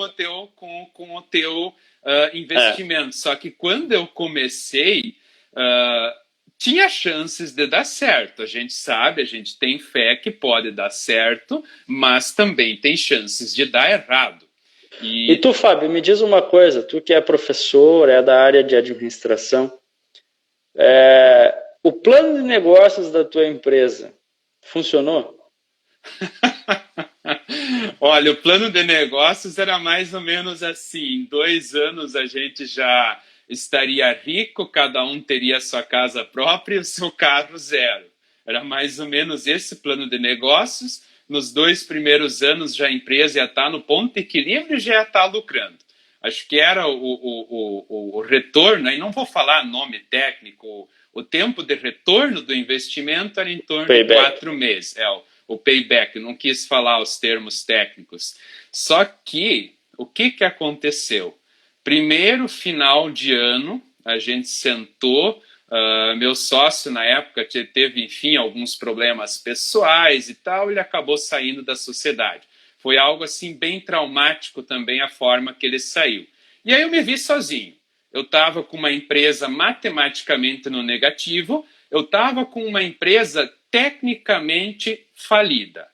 com o teu investimento. Só que quando eu comecei, tinha chances de dar certo. A gente sabe, a gente tem fé que pode dar certo, mas também tem chances de dar errado. E tu, Fábio, me diz uma coisa, tu que é professor, é da área de administração, o plano de negócios da tua empresa funcionou? Olha, o plano de negócios era mais ou menos assim: em 2 anos a gente já estaria rico, cada um teria sua casa própria e o seu carro zero. Era mais ou menos esse plano de negócios. Nos 2 primeiros anos já a empresa ia estar no ponto de equilíbrio e já ia estar lucrando. Acho que era o retorno, e não vou falar nome técnico, o tempo de retorno do investimento era em torno de 4 meses. O payback, não quis falar os termos técnicos. Só que, o que aconteceu? Primeiro final de ano, a gente sentou, meu sócio na época teve, enfim, alguns problemas pessoais e tal, ele acabou saindo da sociedade. Foi algo assim bem traumático também a forma que ele saiu. E aí eu me vi sozinho. Eu estava com uma empresa matematicamente no negativo, eu estava com uma empresa tecnicamente falida.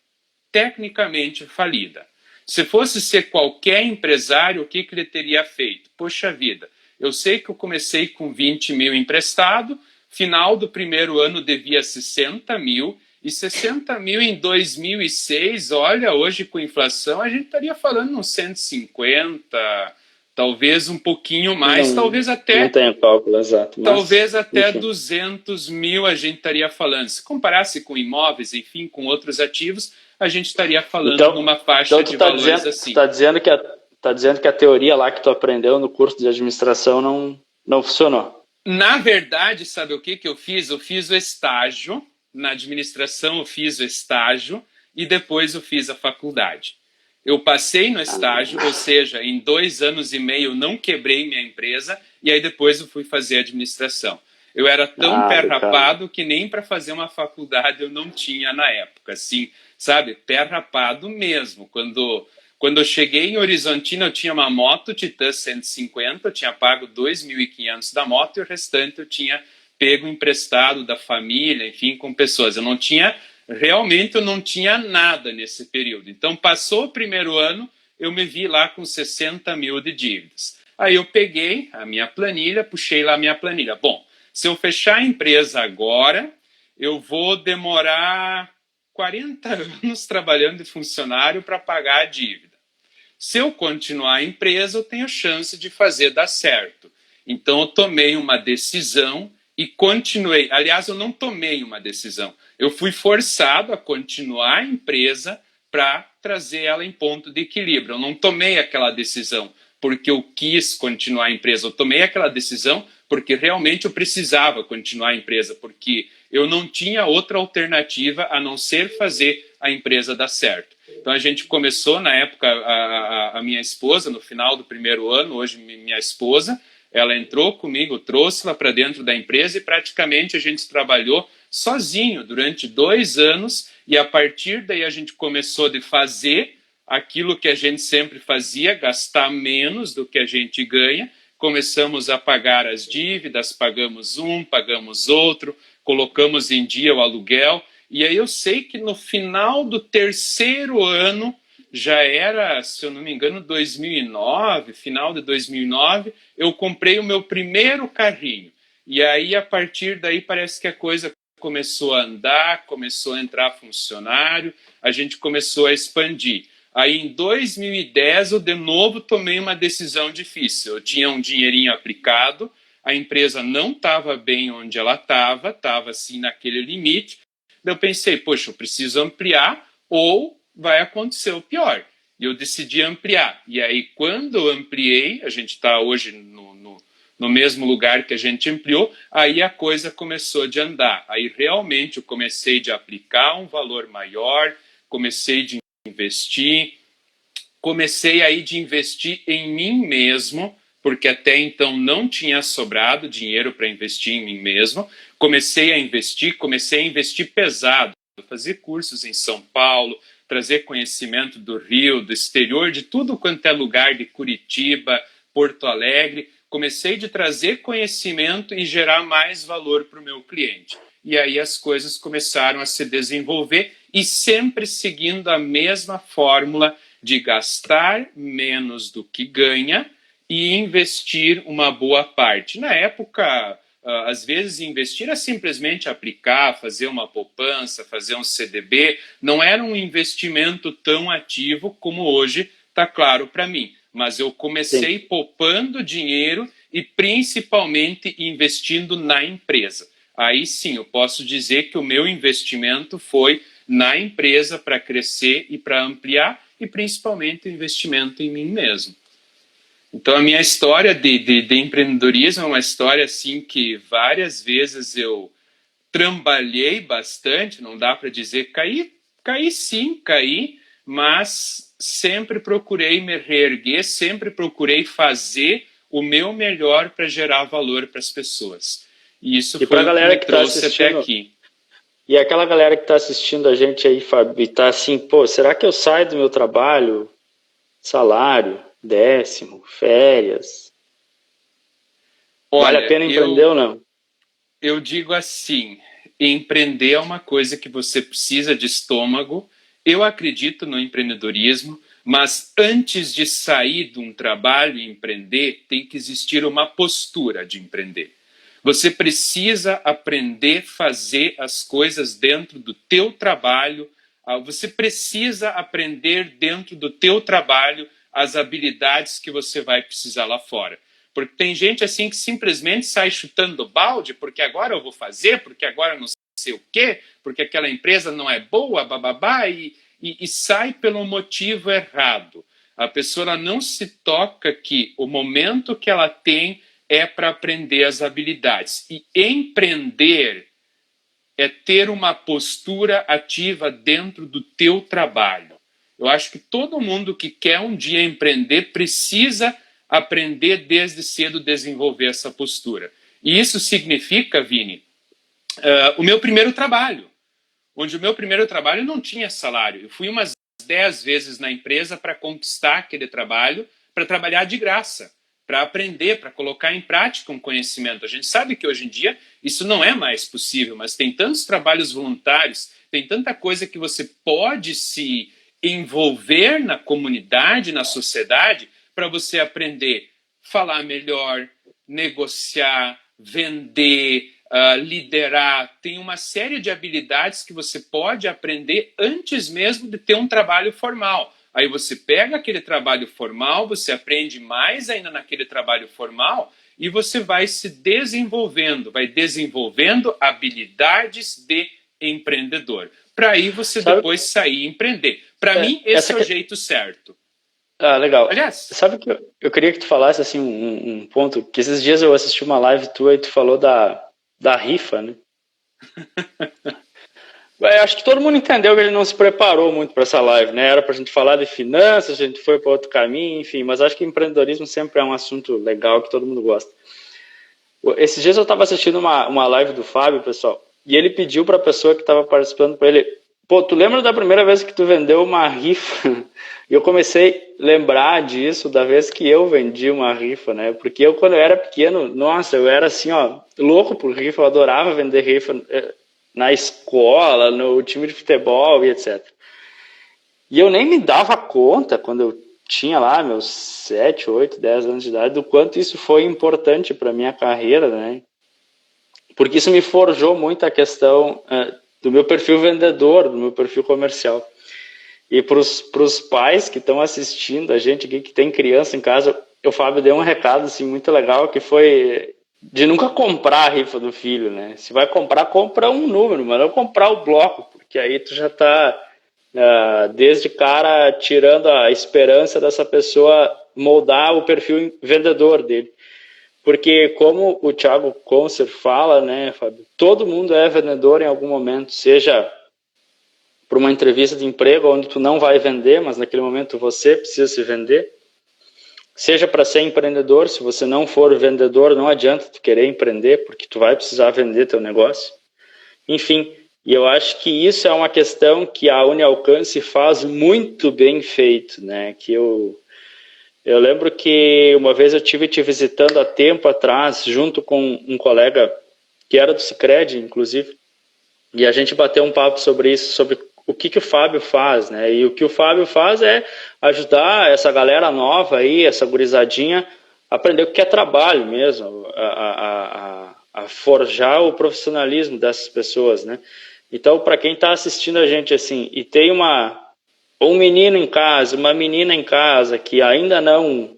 Tecnicamente falida. Se fosse ser qualquer empresário, o que ele teria feito? Poxa vida, eu sei que eu comecei com 20 mil emprestado, final do primeiro ano devia 60 mil, e 60 mil em 2006, olha, hoje com inflação a gente estaria falando uns 150, talvez um pouquinho mais, talvez até... Não tenho cálculo exato. Mas, talvez até enfim. 200 mil a gente estaria falando. Se comparasse com imóveis, enfim, com outros ativos, a gente estaria falando numa faixa de valores assim. Tá dizendo que a teoria lá que tu aprendeu no curso de administração não funcionou. Na verdade, sabe o que eu fiz? Eu fiz o estágio, na administração eu fiz o estágio e depois eu fiz a faculdade. Eu passei no estágio, ou seja, em 2 anos e meio não quebrei minha empresa e aí depois eu fui fazer administração. Eu era tão pé rapado que nem para fazer uma faculdade eu não tinha na época, assim, sabe? Pé rapado mesmo. Quando eu cheguei em Horizontina, eu tinha uma moto Titan 150, eu tinha pago 2.500 da moto e o restante eu tinha pego emprestado da família, enfim, com pessoas. Realmente eu não tinha nada nesse período. Então, passou o primeiro ano, eu me vi lá com 60 mil de dívidas. Aí eu peguei a minha planilha, puxei lá a minha planilha. Bom, se eu fechar a empresa agora, eu vou demorar 40 anos trabalhando de funcionário para pagar a dívida. Se eu continuar a empresa, eu tenho chance de fazer dar certo. Então, eu tomei uma decisão e continuei. Aliás, eu não tomei uma decisão. Eu fui forçado a continuar a empresa para trazer ela em ponto de equilíbrio. Eu não tomei aquela decisão porque eu quis continuar a empresa, eu tomei aquela decisão porque realmente eu precisava continuar a empresa, porque eu não tinha outra alternativa a não ser fazer a empresa dar certo. Então a gente começou, na época, a minha esposa, no final do primeiro ano, hoje minha esposa, ela entrou comigo, trouxe-la para dentro da empresa e praticamente a gente trabalhou sozinho durante 2 anos, e a partir daí a gente começou de fazer aquilo que a gente sempre fazia, gastar menos do que a gente ganha. Começamos a pagar as dívidas, pagamos um, pagamos outro, colocamos em dia o aluguel. E aí eu sei que no final do 3º ano, já era, se eu não me engano, 2009, final de 2009, eu comprei o meu primeiro carrinho. E aí, a partir daí, parece que a coisa começou a andar, começou a entrar funcionário, a gente começou a expandir. Aí, em 2010, eu de novo tomei uma decisão difícil. Eu tinha um dinheirinho aplicado, a empresa não estava bem onde ela estava assim naquele limite. Eu pensei, poxa, eu preciso ampliar ou vai acontecer o pior. E eu decidi ampliar. E aí, quando eu ampliei, a gente está hoje no mesmo lugar que a gente ampliou, aí a coisa começou de andar. Aí realmente eu comecei de aplicar um valor maior, comecei de investir, comecei aí de investir em mim mesmo, porque até então não tinha sobrado dinheiro para investir em mim mesmo. Comecei a investir pesado, fazer cursos em São Paulo, trazer conhecimento do Rio, do exterior, de tudo quanto é lugar, de Curitiba, Porto Alegre. Comecei de trazer conhecimento e gerar mais valor para o meu cliente. E aí as coisas começaram a se desenvolver e sempre seguindo a mesma fórmula de gastar menos do que ganha e investir uma boa parte. Na época, às vezes investir é simplesmente aplicar, fazer uma poupança, fazer um CDB, não era um investimento tão ativo como hoje está claro para mim. Mas eu comecei poupando dinheiro e principalmente investindo na empresa. Aí sim, eu posso dizer que o meu investimento foi na empresa para crescer e para ampliar, e principalmente o investimento em mim mesmo. Então a minha história de empreendedorismo é uma história assim que várias vezes eu trambalhei bastante, não dá para dizer caí, mas sempre procurei me reerguer, sempre procurei fazer o meu melhor para gerar valor para as pessoas. E isso foi o que me trouxe até aqui. E aquela galera que está assistindo a gente aí, Fábio, e está assim, pô, será que eu saio do meu trabalho, salário, décimo, férias? Olha, vale a pena empreender ou não? Eu digo assim, empreender é uma coisa que você precisa de estômago. Eu acredito no empreendedorismo, mas antes de sair de um trabalho e empreender, tem que existir uma postura de empreender. Você precisa aprender a fazer as coisas dentro do teu trabalho, você precisa aprender dentro do teu trabalho as habilidades que você vai precisar lá fora. Porque tem gente assim que simplesmente sai chutando balde, porque agora eu vou fazer, porque agora não sei o quê, porque aquela empresa não é boa, bababá, e sai pelo motivo errado. A pessoa não se toca que o momento que ela tem é para aprender as habilidades. E empreender é ter uma postura ativa dentro do teu trabalho. Eu acho que todo mundo que quer um dia empreender precisa aprender desde cedo a desenvolver essa postura. E isso significa, Vini, o meu primeiro trabalho, onde o meu primeiro trabalho não tinha salário. Eu fui umas 10 vezes na empresa para conquistar aquele trabalho, para trabalhar de graça, para aprender, para colocar em prática um conhecimento. A gente sabe que hoje em dia isso não é mais possível, mas tem tantos trabalhos voluntários, tem tanta coisa que você pode se envolver na comunidade, na sociedade, para você aprender a falar melhor, negociar, vender, liderar. Tem uma série de habilidades que você pode aprender antes mesmo de ter um trabalho formal. Aí você pega aquele trabalho formal, você aprende mais ainda naquele trabalho formal e você vai se desenvolvendo, vai desenvolvendo habilidades de empreendedor. Para aí você Sabe, depois sair e empreender. Para mim, esse é o jeito certo. legal. Aliás, Sabe que eu queria que tu falasse assim um ponto, que esses dias eu assisti uma live tua e tu falou da rifa, né? Eu acho que todo mundo entendeu que a gente não se preparou muito para essa live, né? Era para a gente falar de finanças, a gente foi para outro caminho, enfim, mas acho que empreendedorismo sempre é um assunto legal que todo mundo gosta. Esses dias eu estava assistindo uma live do Fábio, pessoal, e ele pediu para a pessoa que estava participando para ele: pô, tu lembra da primeira vez que tu vendeu uma rifa? E eu comecei a lembrar disso da vez que eu vendi uma rifa, né? Porque eu, quando eu era pequeno, nossa, eu era assim, ó, louco por rifa, eu adorava vender rifa na escola, no time de futebol e etc. E eu nem me dava conta, quando eu tinha lá meus 7, 8, 10 anos de idade, do quanto isso foi importante para minha carreira, né? Porque isso me forjou muito a questão do meu perfil vendedor, do meu perfil comercial. E para os pais que estão assistindo, a gente aqui que tem criança em casa, o Fábio deu um recado assim, muito legal, que foi de nunca comprar a rifa do filho, né? Se vai comprar, compra um número, mas não comprar o bloco, porque aí tu já está desde cara tirando a esperança dessa pessoa moldar o perfil vendedor dele. Porque como o Thiago Concer fala, né, Fábio, todo mundo é vendedor em algum momento, seja para uma entrevista de emprego onde tu não vai vender, mas naquele momento você precisa se vender, seja para ser empreendedor, se você não for vendedor, não adianta tu querer empreender, porque tu vai precisar vender teu negócio. Enfim, e eu acho que isso é uma questão que a UniAlcance faz muito bem feito, né? Que eu lembro que uma vez eu estive te visitando há tempo atrás, junto com um colega que era do Sicredi, inclusive, e a gente bateu um papo sobre isso, sobre o que o Fábio faz, né? E o que o Fábio faz é ajudar essa galera nova aí, essa gurizadinha, a aprender o que é trabalho mesmo, a forjar o profissionalismo dessas pessoas, né? Então, para quem está assistindo a gente assim e tem um menino em casa, uma menina em casa que ainda não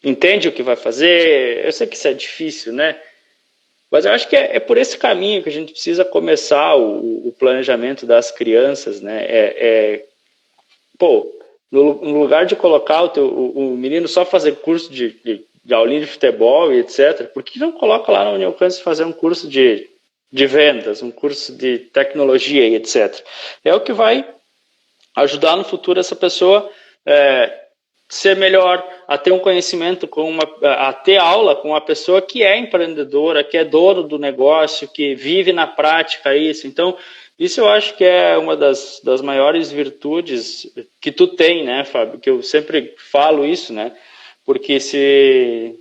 entende o que vai fazer, eu sei que isso é difícil, né? Mas eu acho que é por esse caminho que a gente precisa começar o planejamento das crianças, né? Pô, no lugar de colocar o menino só fazer curso de aulinha de futebol e etc., por que não coloca lá no UniAlcance fazer um curso de vendas, um curso de tecnologia e etc. É o que vai ajudar no futuro essa pessoa ser melhor, a ter um conhecimento a ter aula com uma pessoa que é empreendedora, que é dono do negócio, que vive na prática isso. Então, isso eu acho que é uma das maiores virtudes que tu tem, né, Fábio? Que eu sempre falo isso, né? Porque se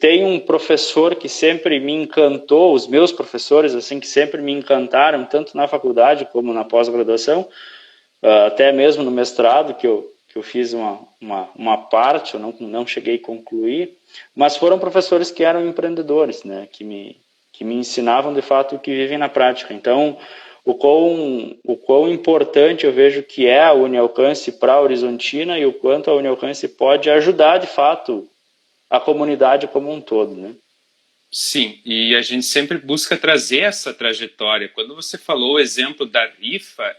tem um professor que sempre me encantou, os meus professores, assim, que sempre me encantaram, tanto na faculdade como na pós-graduação, até mesmo no mestrado, que eu fiz uma parte, eu não cheguei a concluir, mas foram professores que eram empreendedores, né, que me ensinavam de fato o que vivem na prática. Então, o quão importante eu vejo que é a UniAlcance para a Horizontina e o quanto a UniAlcance pode ajudar de fato a comunidade como um todo, né? Sim, e a gente sempre busca trazer essa trajetória. Quando você falou o exemplo da rifa,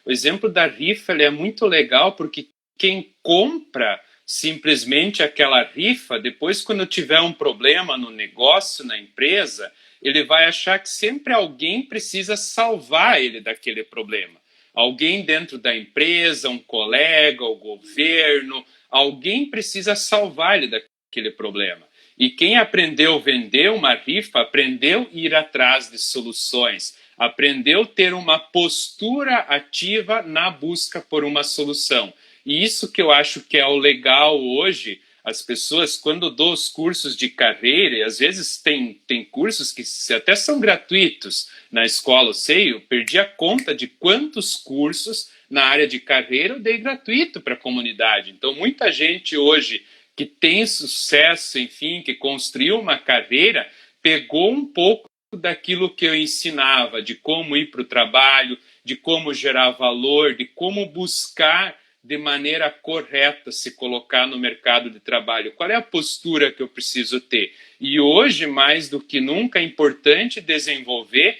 o exemplo da rifa é muito legal porque quem compra simplesmente aquela rifa, depois quando tiver um problema no negócio, na empresa, ele vai achar que sempre alguém precisa salvar ele daquele problema. Alguém dentro da empresa, um colega, o governo, alguém precisa salvar ele daquele problema. E quem aprendeu a vender uma rifa, aprendeu a ir atrás de soluções, aprendeu a ter uma postura ativa na busca por uma solução. E isso que eu acho que é o legal hoje. As pessoas, quando dou os cursos de carreira, e às vezes tem cursos que até são gratuitos na escola, eu perdi a conta de quantos cursos na área de carreira eu dei gratuito para a comunidade. Então, muita gente hoje que tem sucesso, enfim, que construiu uma carreira, pegou um pouco daquilo que eu ensinava, de como ir para o trabalho, de como gerar valor, de como buscar de maneira correta se colocar no mercado de trabalho? Qual é a postura que eu preciso ter? E hoje, mais do que nunca, é importante desenvolver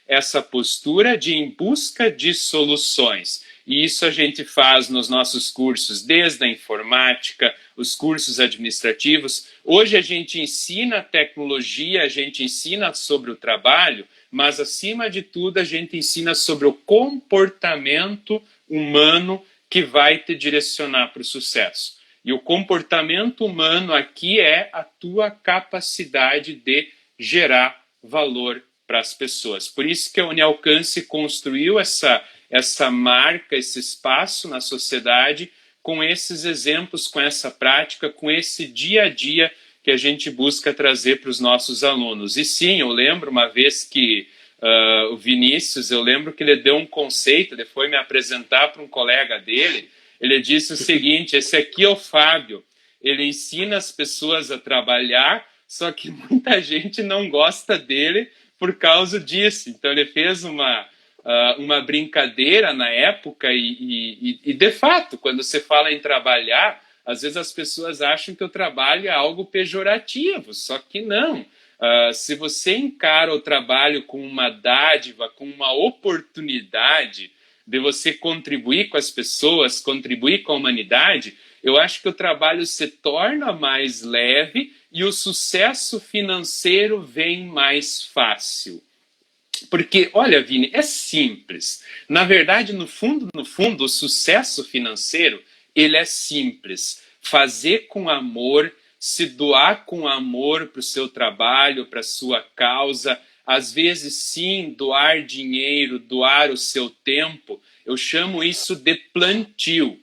essa postura de em busca de soluções. E isso a gente faz nos nossos cursos, desde a informática, os cursos administrativos. Hoje a gente ensina tecnologia, a gente ensina sobre o trabalho, mas acima de tudo a gente ensina sobre o comportamento humano que vai te direcionar para o sucesso. E o comportamento humano aqui é a tua capacidade de gerar valor para as pessoas. Por isso que a Unialcance construiu essa marca, esse espaço na sociedade, com esses exemplos, com essa prática, com esse dia a dia que a gente busca trazer para os nossos alunos. E sim, eu lembro uma vez que o Vinícius, eu lembro que ele deu um conceito, ele foi me apresentar para um colega dele, ele disse o seguinte: esse aqui é o Fábio, ele ensina as pessoas a trabalhar, só que muita gente não gosta dele por causa disso. Então ele fez uma brincadeira na época e de fato, quando você fala em trabalhar, às vezes as pessoas acham que o trabalho é algo pejorativo, só que não. Se você encara o trabalho com uma dádiva, com uma oportunidade de você contribuir com as pessoas, contribuir com a humanidade, eu acho que o trabalho se torna mais leve e o sucesso financeiro vem mais fácil. Porque, olha, Vini, é simples. Na verdade, no fundo, o sucesso financeiro, ele é simples. Fazer com amor, se doar com amor para o seu trabalho, para a sua causa. Às vezes, sim, doar dinheiro, doar o seu tempo. Eu chamo isso de plantio.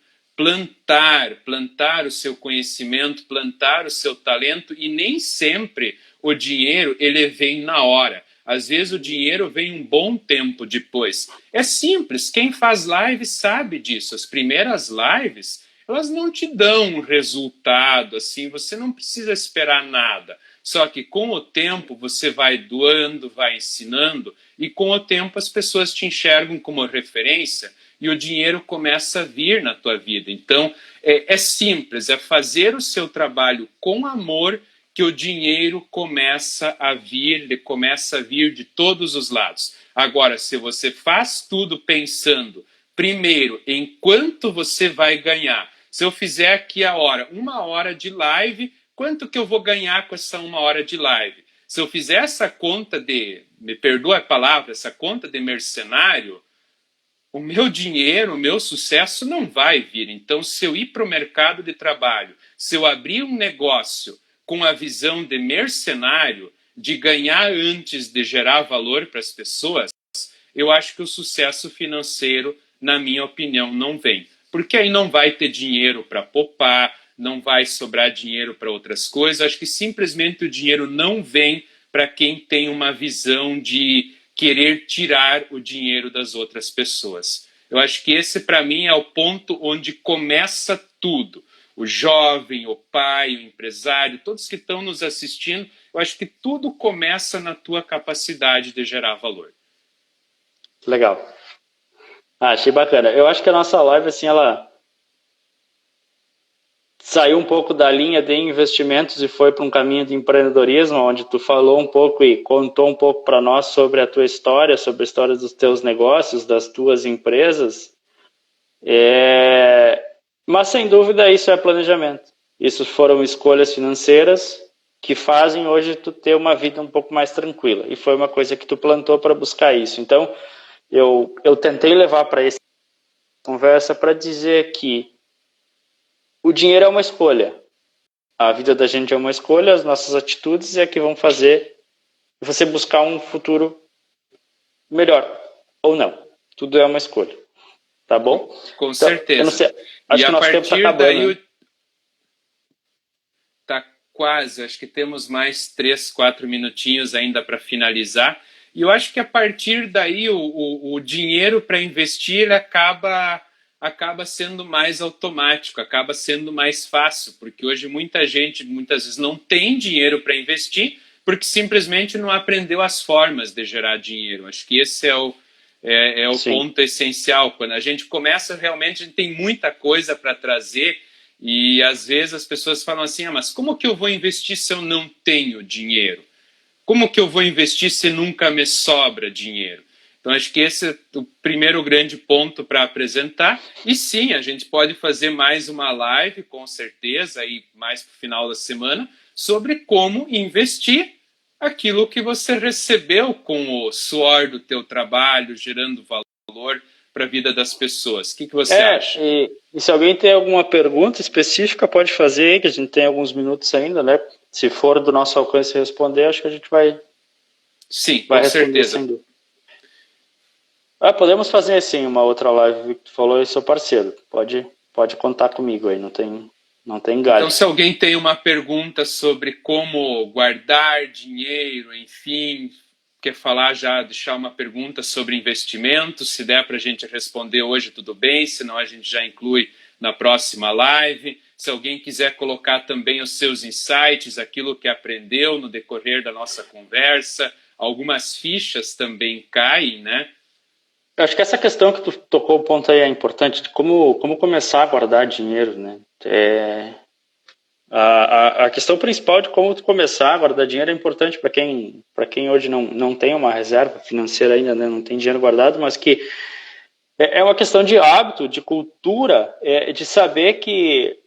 Plantar o seu conhecimento, plantar o seu talento, e nem sempre o dinheiro ele vem na hora. Às vezes o dinheiro vem um bom tempo depois. É simples, quem faz live sabe disso. As primeiras lives, elas não te dão um resultado, assim, você não precisa esperar nada. Só que com o tempo você vai doando, vai ensinando, e com o tempo as pessoas te enxergam como referência e o dinheiro começa a vir na tua vida. Então, é simples, é fazer o seu trabalho com amor que o dinheiro começa a vir de todos os lados. Agora, se você faz tudo pensando, primeiro, em quanto você vai ganhar. Se eu fizer aqui uma hora de live, quanto que eu vou ganhar com essa uma hora de live? Se eu fizer essa conta me perdoa a palavra, essa conta de mercenário, o meu dinheiro, o meu sucesso não vai vir. Então, se eu ir para o mercado de trabalho, se eu abrir um negócio com a visão de mercenário, de ganhar antes de gerar valor para as pessoas, eu acho que o sucesso financeiro, na minha opinião, não vem. Porque aí não vai ter dinheiro para poupar, não vai sobrar dinheiro para outras coisas. Acho que simplesmente o dinheiro não vem para quem tem uma visão de querer tirar o dinheiro das outras pessoas. Eu acho que esse, para mim, é o ponto onde começa tudo. O jovem, o pai, o empresário, todos que estão nos assistindo, eu acho que tudo começa na tua capacidade de gerar valor. Legal. Achei bacana. Eu acho que a nossa live, assim, ela saiu um pouco da linha de investimentos e foi para um caminho de empreendedorismo, onde tu falou um pouco e contou um pouco para nós sobre a tua história, sobre a história dos teus negócios, das tuas empresas. Mas, sem dúvida, isso é planejamento. Isso foram escolhas financeiras que fazem hoje tu ter uma vida um pouco mais tranquila. E foi uma coisa que tu plantou para buscar isso. Então, eu tentei levar para essa conversa para dizer que o dinheiro é uma escolha. A vida da gente é uma escolha, as nossas atitudes é que vão fazer você buscar um futuro melhor ou não. Tudo é uma escolha. Tá bom? Com certeza. Eu não sei, acho que o nosso tempo está acabando. Daí, tá quase, acho que temos mais 3, 4 minutinhos ainda para finalizar. E eu acho que a partir daí o dinheiro para investir ele acaba sendo mais automático, acaba sendo mais fácil, porque hoje muita gente, muitas vezes, não tem dinheiro para investir porque simplesmente não aprendeu as formas de gerar dinheiro. Acho que esse é é o Sim. ponto essencial. Quando a gente começa, realmente a gente tem muita coisa para trazer e às vezes as pessoas falam assim, mas como que eu vou investir se eu não tenho dinheiro? Como que eu vou investir se nunca me sobra dinheiro? Então, acho que esse é o primeiro grande ponto para apresentar. E sim, a gente pode fazer mais uma live, com certeza, aí mais para o final da semana, sobre como investir aquilo que você recebeu com o suor do teu trabalho, gerando valor para a vida das pessoas. O que você acha? E se alguém tem alguma pergunta específica, pode fazer, que a gente tem alguns minutos ainda, né? Se for do nosso alcance responder, acho que a gente vai com responder certeza. sem dúvida. Podemos fazer assim uma outra live que tu falou, e sou parceiro. Pode contar comigo aí, não tem galho. Então, se alguém tem uma pergunta sobre como guardar dinheiro, enfim, quer falar já, deixar uma pergunta sobre investimentos, se der para a gente responder hoje, tudo bem, senão a gente já inclui na próxima live. Se alguém quiser colocar também os seus insights, aquilo que aprendeu no decorrer da nossa conversa, algumas fichas também caem, né? Eu acho que essa questão que tu tocou o ponto aí é importante, de como começar a guardar dinheiro, né? A questão principal de como tu começar a guardar dinheiro é importante para quem hoje não tem uma reserva financeira ainda, né? Não tem dinheiro guardado, mas que é uma questão de hábito, de cultura, de saber que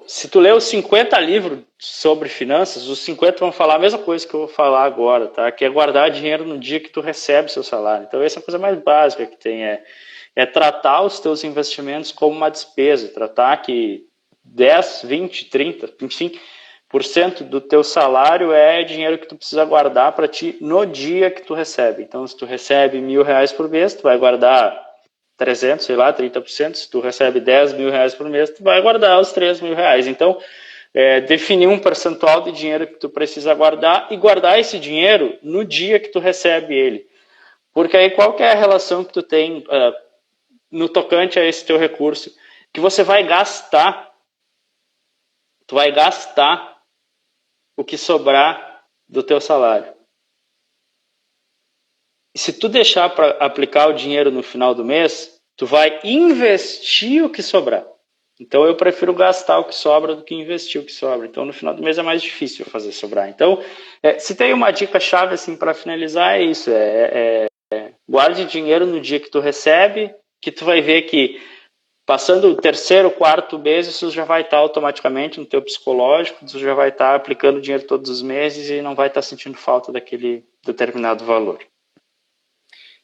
se tu lê os 50 livros sobre finanças, os 50 vão falar a mesma coisa que eu vou falar agora, tá? Que é guardar dinheiro no dia que tu recebe seu salário. Então, essa é a coisa mais básica que tem, é tratar os teus investimentos como uma despesa, tratar que 10, 20, 30, enfim, por cento do teu salário é dinheiro que tu precisa guardar para ti no dia que tu recebe. Então, se tu recebe R$1.000 por mês, tu vai guardar 300, sei lá, 30%, se tu recebe R$10.000 por mês, tu vai guardar os R$3.000. Então, definir um percentual de dinheiro que tu precisa guardar e guardar esse dinheiro no dia que tu recebe ele. Porque aí qual que é a relação que tu tem no tocante a esse teu recurso? Que você vai gastar, tu vai gastar o que sobrar do teu salário. E se tu deixar para aplicar o dinheiro no final do mês, tu vai investir o que sobrar. Então, eu prefiro gastar o que sobra do que investir o que sobra. Então, no final do mês é mais difícil fazer sobrar. Então, se tem uma dica-chave assim, para finalizar, é isso. Guarde dinheiro no dia que tu recebe, que tu vai ver que passando o terceiro, quarto mês, isso já vai estar automaticamente no teu psicológico, tu já vai estar aplicando dinheiro todos os meses e não vai estar sentindo falta daquele determinado valor.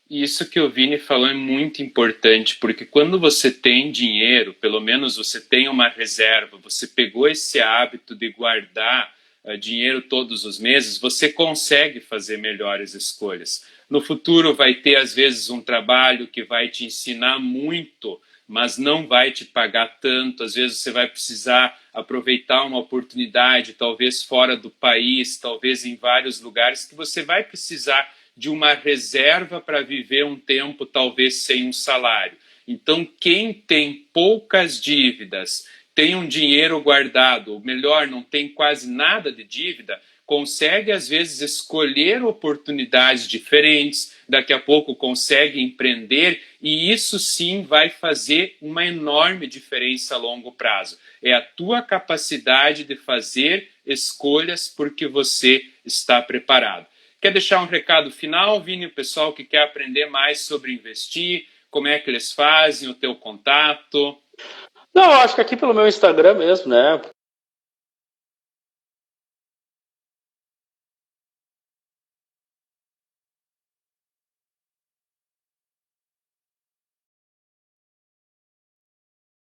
Isso que o Vini falou é muito importante, porque quando você tem dinheiro, pelo menos você tem uma reserva, você pegou esse hábito de guardar dinheiro todos os meses, você consegue fazer melhores escolhas. No futuro vai ter, às vezes, um trabalho que vai te ensinar muito, mas não vai te pagar tanto. Às vezes você vai precisar aproveitar uma oportunidade, talvez fora do país, talvez em vários lugares, que você vai precisar de uma reserva para viver um tempo talvez sem um salário. Então, quem tem poucas dívidas, tem um dinheiro guardado, ou melhor, não tem quase nada de dívida, consegue às vezes escolher oportunidades diferentes, daqui a pouco consegue empreender e isso sim vai fazer uma enorme diferença a longo prazo. É a tua capacidade de fazer escolhas porque você está preparado. Quer deixar um recado final, Vini, o pessoal que quer aprender mais sobre investir, como é que eles fazem, o teu contato? Não, acho que aqui pelo meu Instagram mesmo, né?